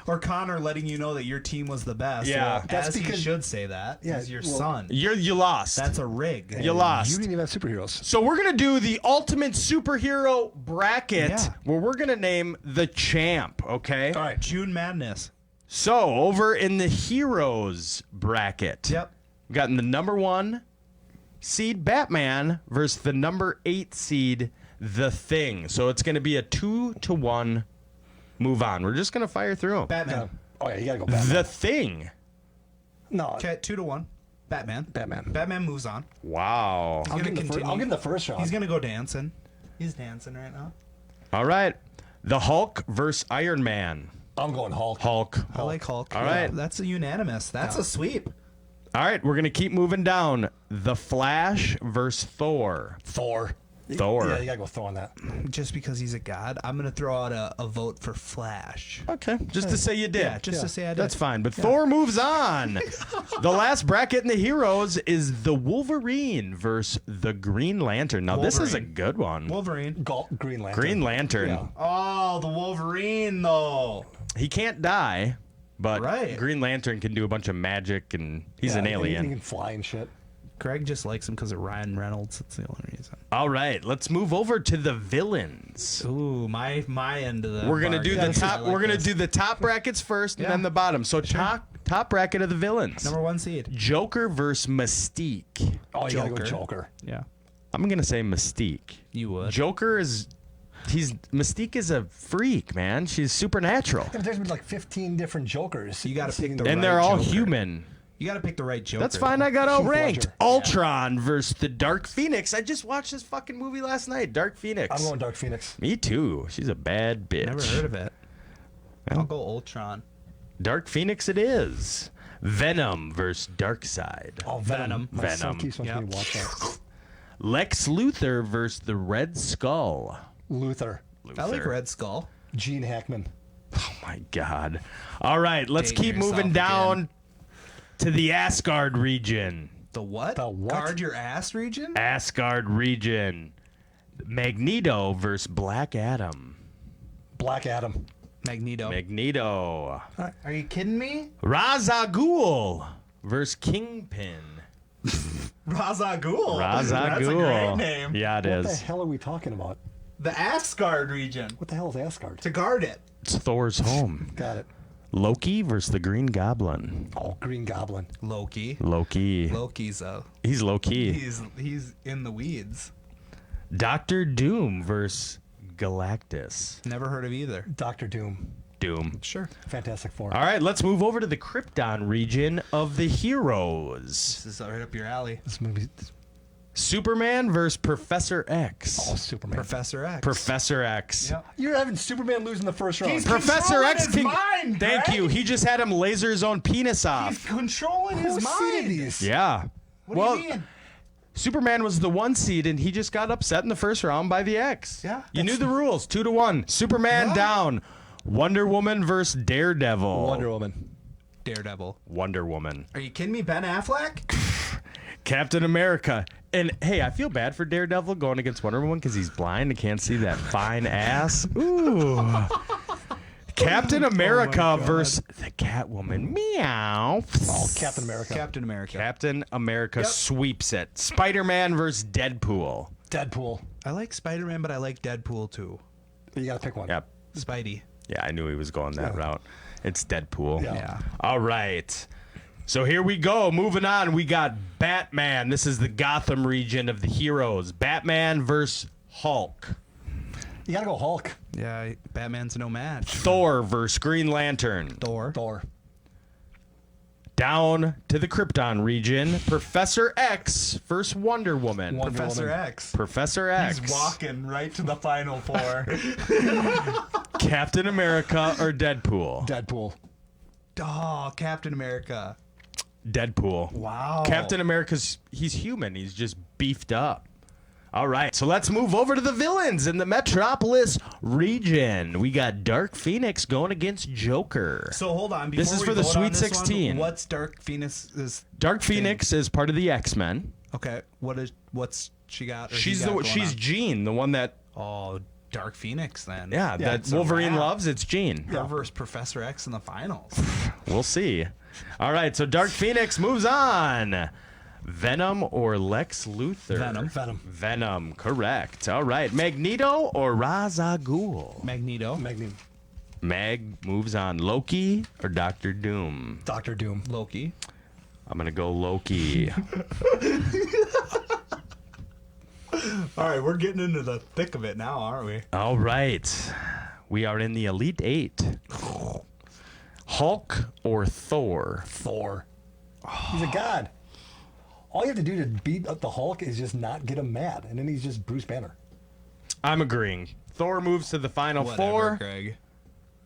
Or Connor letting you know that your team was the best. Yeah. Well, That's as he because- should say that. Yeah, He's your well- son. You lost. That's a rig. You lost. You didn't even have superheroes. So we're gonna do the ultimate superhero bracket, Yeah. where we're gonna name the champ. Okay. All right. June Madness. So over in the heroes bracket, Yep. we got in the number 1 seed Batman versus the number 8 seed The Thing. So it's gonna be a 2-1 move on. We're just gonna fire through them. Batman. Oh yeah, you gotta go Batman. The Thing. No, Okay, 2-1. Batman. Batman. Batman moves on. Wow. I'll give, gonna him the continue. I'll give him the first round. He's gonna go dancing. He's dancing right now. All right. The Hulk versus Iron Man. I'm going Hulk. Hulk. I like Hulk. All Yeah, right. that's a unanimous. That's a sweep. All right, we're gonna keep moving down. The Flash versus Thor. Thor. Thor. Yeah, you gotta go Thor on that. Just because he's a god, I'm gonna throw out a vote for Flash. Okay, just to say you did. Yeah, just to say I did. That's fine. But Thor moves on. The last bracket in the heroes is the Wolverine versus the Green Lantern. Now this is a Wolverine. good one. Wolverine. Green Lantern. Green Lantern. Yeah. Oh, the Wolverine though. He can't die, but Right. Green Lantern can do a bunch of magic, and he's Yeah, an and alien. He can fly and shit. Greg just likes him because of Ryan Reynolds. That's the only reason. All right, let's move over to the villains. Ooh, my end of the. We're gonna do the bargain. I top. like We're gonna this. do the top brackets first, and Yeah. then the bottom. So top bracket of the villains. number 1 seed. Joker versus Mystique. Oh, you gotta go Joker. Joker. Yeah, I'm gonna say Mystique. you would. Joker is. Mystique is a freak, man. She's supernatural, Yeah, but there's been like 15 different Jokers. You gotta pick the and right they're all Joker. human. You got to pick the right Joker. That's fine. I got Heath outranked. Ledger. Ultron versus the Dark Phoenix. I just watched this fucking movie last night. Dark Phoenix. I'm going Dark Phoenix. Me too. She's a bad bitch. Never heard of it. Yeah. I'll go Ultron. Dark Phoenix it is. Venom versus Darkseid. Oh, Venom. My son Venom. keeps wanting me to watch that. Lex Luthor versus the Red Skull. Luthor. I like Red Skull. Gene Hackman. Oh my God. All right, let's Dating keep yourself moving down again. to the Asgard region. The what? The what? Guard your ass region? Asgard region. Magneto versus Black Adam. Black Adam. Magneto. Magneto. Are you kidding me? Ra's al Ghul versus Kingpin. Ra's al Ghul. Ra's al That's Ghul. a great name. Yeah, it What the is. hell are we talking about? The Asgard region. What the hell is Asgard? To guard it. It's Thor's home. Got it. Loki versus the Green Goblin. Oh, Green Goblin. Loki. Loki. Loki's He's low key. he's in the weeds. Doctor Doom versus Galactus. Never heard of either. Doctor Doom. Doom. Sure. Fantastic Four. All right, let's move over to the Krypton region of the heroes. This is right up your alley. This movie. Superman versus Professor X. Oh, Superman. Professor X. Professor X. Yep. You're having Superman lose in the first round. He's Professor controlling X his can. mind, Thank Greg. you. He just had him laser his own penis off. He's controlling Who his seeded mind. these? Yeah. What do you mean? Superman was the 1 seed, and he just got upset in the first round by the X. Yeah. You knew the rules. 2-1. Superman down. Wonder Woman versus Daredevil. Wonder Woman. Daredevil. Wonder Woman. Are you kidding me? Ben Affleck? Captain America. And hey, I feel bad for Daredevil going against Wonder Woman because he's blind and can't see that fine ass. Ooh. Captain America versus the Catwoman. Meow. Oh, Captain America. Captain America. Captain America sweeps it. Spider-Man versus Deadpool. Deadpool. I like Spider-Man, but I like Deadpool too. You gotta pick one. Yep. Spidey. Yeah, I knew he was going that route. It's Deadpool. Yeah. All right. So here we go. Moving on. We got Batman. This is the Gotham region of the heroes. Batman versus Hulk. You gotta go Hulk. Yeah, Batman's no match. Thor versus Green Lantern. Thor. Down to the Krypton region. Professor X versus Wonder Woman. Professor X. Professor X. He's walking right to the final four. Captain America or Deadpool? Deadpool. Oh, Captain America. Deadpool. Wow. Captain America's, he's human. He's just beefed up. All right, so let's move over to the villains in the Metropolis region. We got Dark Phoenix going against Joker. So hold on. This is before for we the vote on Sweet this one, 16. What's Dark Phoenix is? Dark Phoenix is part of the X-Men. Okay. What's she got? Or he She's got going she's on? Jean, the one that Oh, Dark Phoenix then. that it's a Wolverine wrap. loves. It's Jean. Her versus Professor X in the finals. We'll see. All right, so Dark Phoenix moves on. Venom or Lex Luthor? Venom. Venom, correct. All right, Magneto or Ra's al Ghul? Magneto. Mag moves on. Loki or Doctor Doom? Doctor Doom. Loki. I'm gonna go Loki. All right, we're getting into the thick of it now, aren't we? All right, we are in the Elite Eight. Hulk or Thor? Thor. He's a god. All you have to do to beat up the Hulk is just not get him mad, and then he's just Bruce Banner. I'm agreeing. Thor moves to the final Whatever, four. Greg.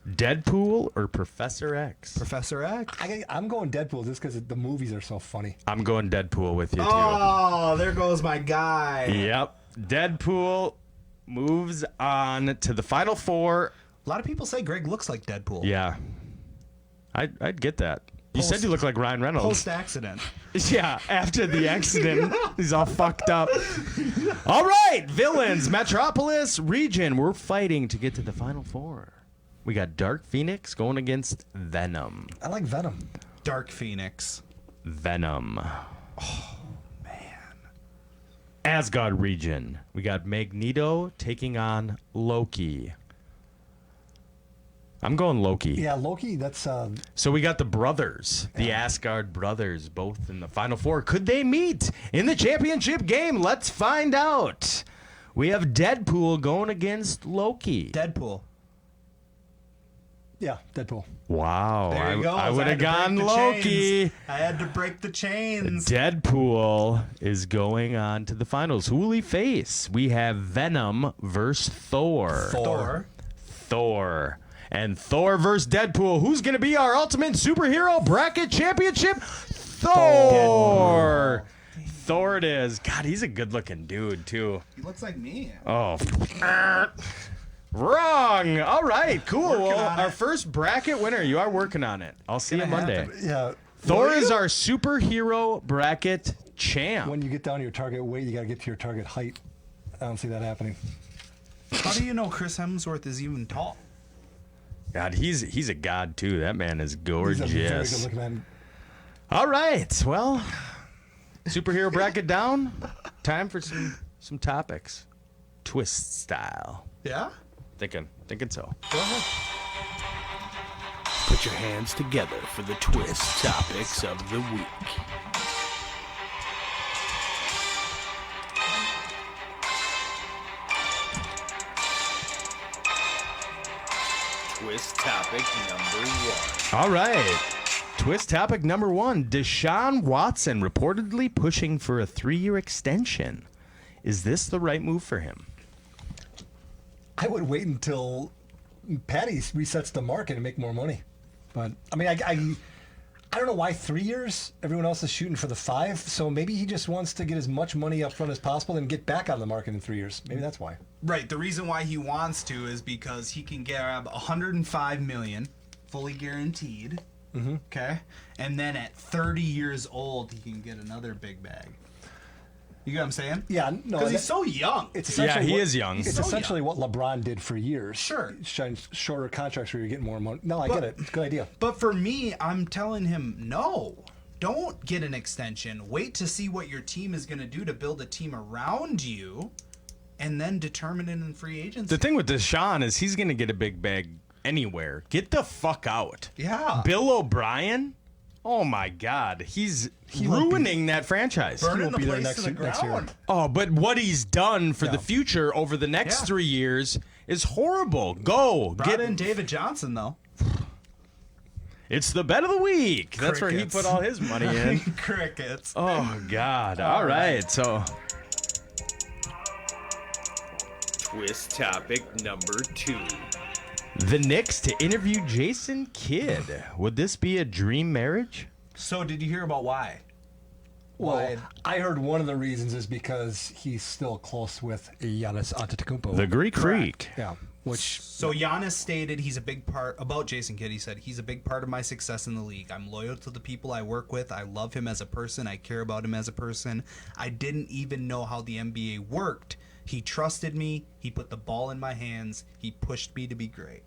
Deadpool or Professor X? Professor X. I'm going Deadpool just because the movies are so funny. I'm going Deadpool with you too. Oh, there goes my guy. Yep. Deadpool moves on to the final four. A lot of people say Greg looks like Deadpool. Yeah. I'd get that. You said you look like Ryan Reynolds. Post accident. Yeah, after the accident, he's all fucked up. All right, villains, Metropolis region. We're fighting to get to the final four. We got Dark Phoenix going against Venom. I like Venom. Dark Phoenix. Venom. Oh, man. Asgard region. We got Magneto taking on Loki. I'm going Loki. Yeah, Loki, that's... So we got the brothers, the Asgard brothers, both in the final four. Could they meet in the championship game? Let's find out. We have Deadpool going against Loki. Deadpool. Yeah, Deadpool. Wow. There you go. I So would have had to gone break the Loki. chains. I had to break the chains. Deadpool is going on to the finals. Who will he face? We have Venom versus Thor. Thor. Thor. And Thor versus Deadpool. Who's going to be our ultimate superhero bracket championship? Thor. Thor it is. God, he's a good-looking dude, too. He looks like me. Oh. Wrong. All right, cool. Working Well, on our it. first bracket winner. You are working on it. I'll see you Gonna Monday. happen. Yeah. Thor is our superhero bracket champ. When you get down to your target weight, you got to get to your target height. I don't see that happening. How do you know Chris Hemsworth is even tall? God, he's a god too. That man is He's a very gorgeous. good-looking man. All right, well, superhero bracket down. Time for some topics, twist style. Yeah? Thinking so. Go ahead. Put your hands together for the twist topics of the week. Twist topic number 1. All right, twist topic number 1: Deshaun Watson reportedly pushing for a 3-year extension. Is this the right move for him? I would wait until Patty resets the market and make more money. But I mean, I don't know why 3 years. Everyone else is shooting for the 5, so maybe he just wants to get as much money up front as possible and get back on the market in 3 years. Maybe that's why. Right. The reason why he wants to is because he can grab $105 million, fully guaranteed. Mm-hmm. Okay. And then at 30 years old, he can get another big bag. You get what I'm saying? Yeah, no, Because he's so young. It's Yeah, essentially he what- is young. It's so essentially what LeBron did for years. Sure. Shorter contracts where you're getting more money. No, I get it. It's a good idea. But for me, I'm telling him, no, don't get an extension. Wait to see what your team is going to do to build a team around you, and then determine it in free agency. The thing with Deshaun is he's gonna get a big bag anywhere. Get the fuck out. Yeah. Bill O'Brien. Oh my God, he's ruining that franchise. Burning won't the be there place to the next year. ground. Oh, but what he's done for the future over the next Yeah. 3 years is horrible. Go Brought in David Johnson, though. It's the bet of the week. That's where he Crickets. put all his money in. Crickets. Oh God. All right. So Twist topic number 2. the Knicks to interview Jason Kidd. Would this be a dream marriage? So did you hear about why? Well, Why? I heard one of the reasons is because he's still close with Giannis Antetokounmpo. The Greek Freak. Yeah, which So Giannis stated he's a big part about Jason Kidd. He said he's a big part of my success in the league. I'm loyal to the people I work with. I love him as a person. I care about him as a person. I didn't even know how the NBA worked. He trusted me. He put the ball in my hands. He pushed me to be great.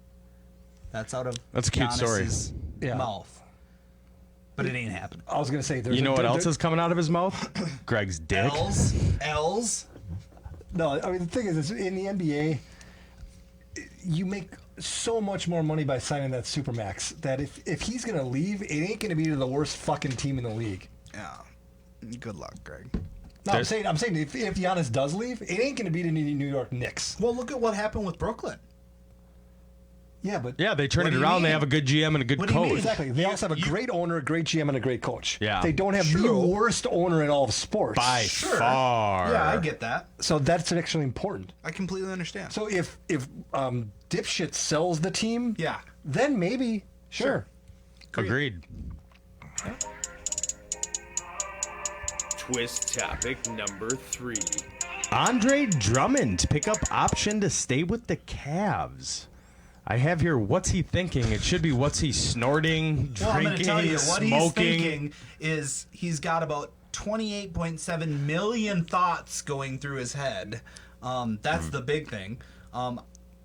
That's out of That's a cute story. Giannis's Yeah. mouth. But it ain't happening. I was going to say, there's You know what else is coming out of his mouth? Greg's dick. L's. No, I mean the thing is in the NBA, you make so much more money by signing that supermax that if he's going to leave, it ain't going to be to the worst fucking team in the league. Yeah. Good luck, Greg. No, I'm saying if Giannis does leave, it ain't going to be the New York Knicks. Well, look at what happened with Brooklyn. Yeah, but Yeah, they turn What it do you around. They mean? have a good GM and a good What do you mean? coach. exactly. They also have a great owner, a great GM, and a great coach. Yeah. They don't have the True. worst owner in all of sports. By Sure. far. Yeah, I get that. So that's actually important. I completely understand. So if dipshit sells the team, Yeah. then maybe sure. Agreed. Twist topic number 3. Andre Drummond pick up option to stay with the Cavs. I have here, what's he thinking? It should be what's he snorting, Well, I'm going drinking, to tell you what he's smoking. thinking is he's got about 28.7 million thoughts going through his head. That's the big thing.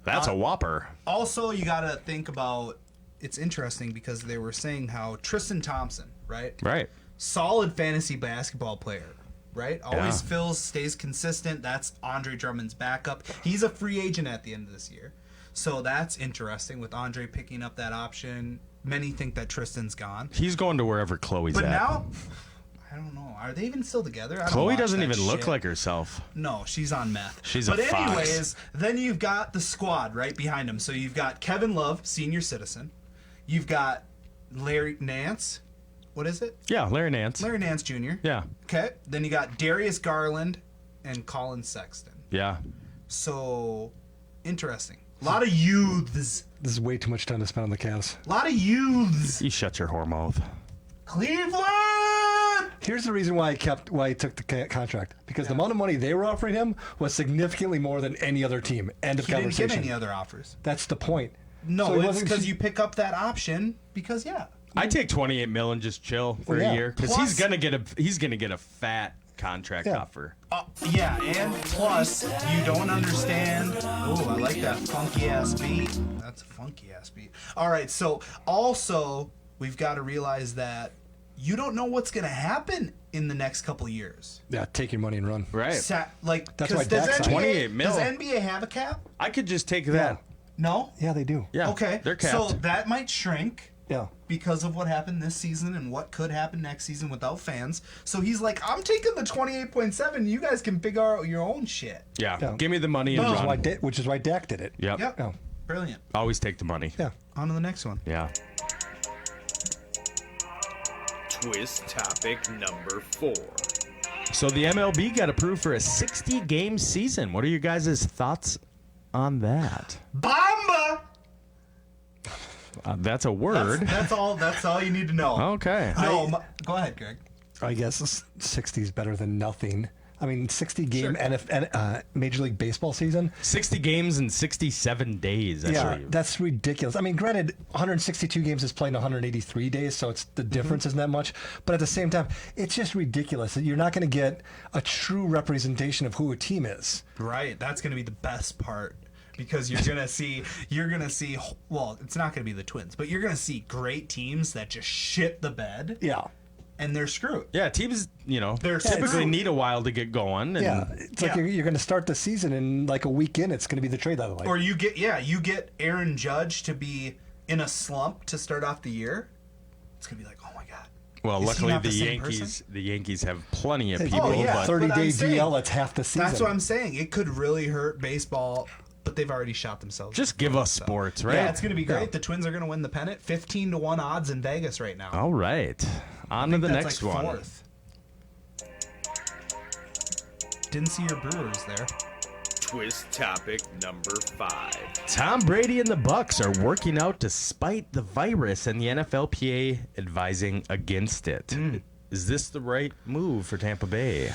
That's a whopper. Also, you got to think about. It's interesting because they were saying how Tristan Thompson, right? Right. Solid fantasy basketball player, right? Always Yeah. stays consistent. That's Andre Drummond's backup. He's a free agent at the end of this year. So that's interesting with Andre picking up that option. Many think that Tristan's gone. He's going to wherever Chloe's But at. now, I don't know. Are they even still together? I don't Chloe watch doesn't that even look shit. like herself. No, she's on meth. She's a But fox. anyways, then you've got the squad right behind him. So you've got Kevin Love, senior citizen. You've got Larry Nance. What is it? Yeah, Larry Nance. Larry Nance Jr. Yeah. Okay. Then you got Darius Garland and Colin Sexton. Yeah. So interesting. A lot of youths. This is way too much time to spend on the Cavs. A lot of youths. You shut your whore mouth. Cleveland. Here's the reason why I took the contract. Because the amount of money they were offering him was significantly more than any other team. End of He didn't conversation. get any other offers. That's the point. No, So he it's wasn't- because you pick up that option because, I take $28 million and just chill for Yeah. a year because Plus- he's gonna get a fat contract Yeah. offer. and plus, you don't understand. Oh, I like that funky ass beat. That's a funky ass beat. All right, so also, we've got to realize that you don't know what's going to happen in the next couple years. Yeah, take your money and run. Right. That's 'cause why does Dak signed. 28 mil. Does NBA have a cap? I could just take that. No? Yeah, they do. Yeah. Okay, They're capped. so that might shrink. Yeah. Because of what happened this season and what could happen next season without fans. So he's like, I'm taking the 28.7. You guys can figure out your own shit. Yeah. Yeah. Give me the money and run. Which is why Dak did it. Yep. Yep. Yeah. Brilliant. Always take the money. Yeah. On to the next one. Yeah. Twist topic number 4. So the MLB got approved for a 60-game season. What are your guys' thoughts on that? Bomba! That's a word. That's all you need to know. Okay. No, go ahead, Greg. I guess 60 is better than nothing. I mean, 60-game Major League Baseball season. 60 games in 67 days. That's ridiculous. I mean, granted, 162 games is played in 183 days, so it's the difference isn't that much. But at the same time, it's just ridiculous. You're not going to get a true representation of who a team is. Right. That's going to be the best part. Because you're gonna see, well, it's not gonna be the Twins, but you're gonna see great teams that just shit the bed. Yeah. And they're screwed. Yeah, teams, They're typically screwed. need a while to get going. And Yeah, it's like you're going to start the season and like a week in, it's going to be the trade deadline. Or you get Aaron Judge to be in a slump to start off the year. It's gonna be like, oh my god. Well, Is he luckily not the the same Yankees have plenty of people. Oh, yeah. But 30-day saying- DL, that's half the season. That's what I'm saying. It could really hurt baseball, but they've already shot themselves. just give us sports, right? Yeah, it's gonna be great. The Twins are gonna win the pennant. 15-1 odds in Vegas right now. All right. On to the That's next like one. fourth. Didn't see your Brewers there. Twist topic number 5. Tom Brady and the Bucks are working out despite the virus and the NFLPA advising against it. Is this the right move for Tampa Bay?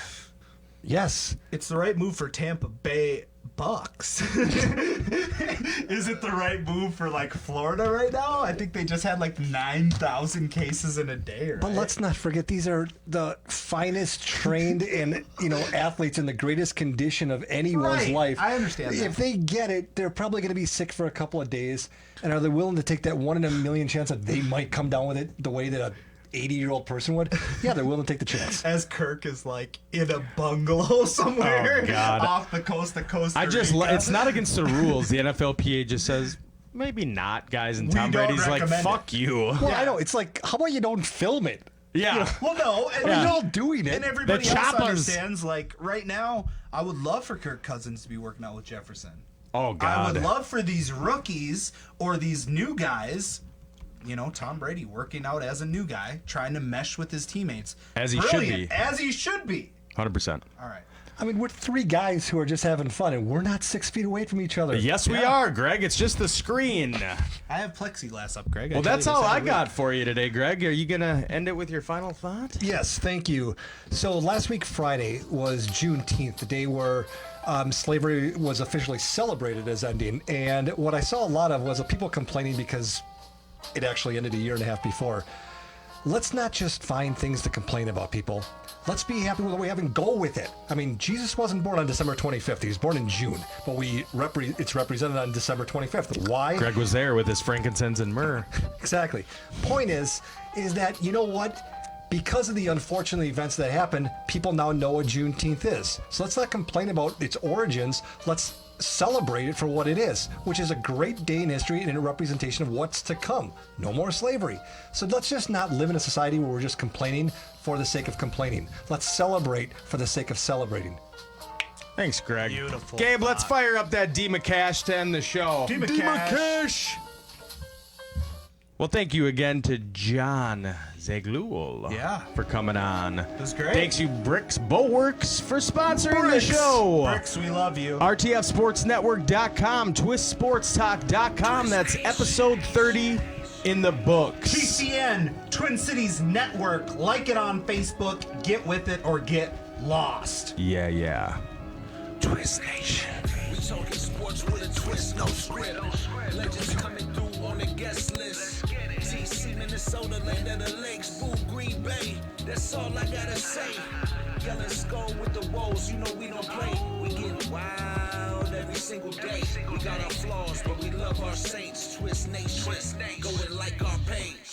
Yes. It's the right move for Tampa Bay Bucks. Is it the right move for like Florida right now? I think they just had like 9,000 cases in a day. Right? But let's not forget, these are the finest trained and athletes in the greatest condition of anyone's Right. life. I understand that. If they get it, they're probably going to be sick for a couple of days. And are they willing to take that 1 in a million chance that they might come down with it the way that a 80-year-old person would? Yeah, they're willing to take the chance. As Kirk is like in a bungalow somewhere Oh, God. off the coast of Costa Rica. It's not against the rules. The NFLPA just says maybe not, guys. And We Tom don't Brady's like, recommend fuck you. Well, I know. It's like, how about you don't film it? Yeah. Well, no, and You're all doing it. And everybody else Chappas. understands, like, right now, I would love for Kirk Cousins to be working out with Jefferson. Oh, God. I would love for these rookies or these new guys, Tom Brady working out as a new guy, trying to mesh with his teammates. As he should be. As he should be. 100%. All right. I mean, we're 3 guys who are just having fun, and we're not 6 feet away from each other. Yes, we are, Greg. It's just the screen. I have plexiglass up, Greg. Well, that's all I got for you today, Greg. Are you going to end it with your final thought? Yes, thank you. So last week, Friday, was Juneteenth, the day where slavery was officially celebrated as ending. And what I saw a lot of was people complaining because it actually ended a year and a half before. Let's not just find things to complain about, people. Let's be happy with what we have and go with it. I mean, Jesus wasn't born on December 25th. He was born in June, but it's represented on December 25th. Why? Greg was there with his frankincense and myrrh. Exactly. Point is that, you know what? Because of the unfortunate events that happened, people now know what Juneteenth is. So let's not complain about its origins. Let's celebrate it for what it is, which is a great day in history and a representation of what's to come. No more slavery. So let's just not live in a society where we're just complaining for the sake of complaining. Let's celebrate for the sake of celebrating. Thanks, Greg. Beautiful. Gabe, let's fire up that D. McCash to end the show. D. McCash. Well, thank you again to John Zaghloul for coming on. It was great. Thanks you, Bricks Bulwarks, for sponsoring the show. Bricks, we love you. RTFSportsNetwork.com, TwistSportsTalk.com. That's episode 30 in the books. TCN, Twin Cities Network. Like it on Facebook. Get with it or get lost. Yeah. Twist Nation. We talking sports with a twist, no script. Legends coming through on the guest list. TC, Minnesota, land of the lakes. Boo, Green Bay. That's all I gotta say. Yelling skull with the woes, you know we don't play. We get wild every single day. We got our flaws, but we love our saints. Twist Nation, going like our page.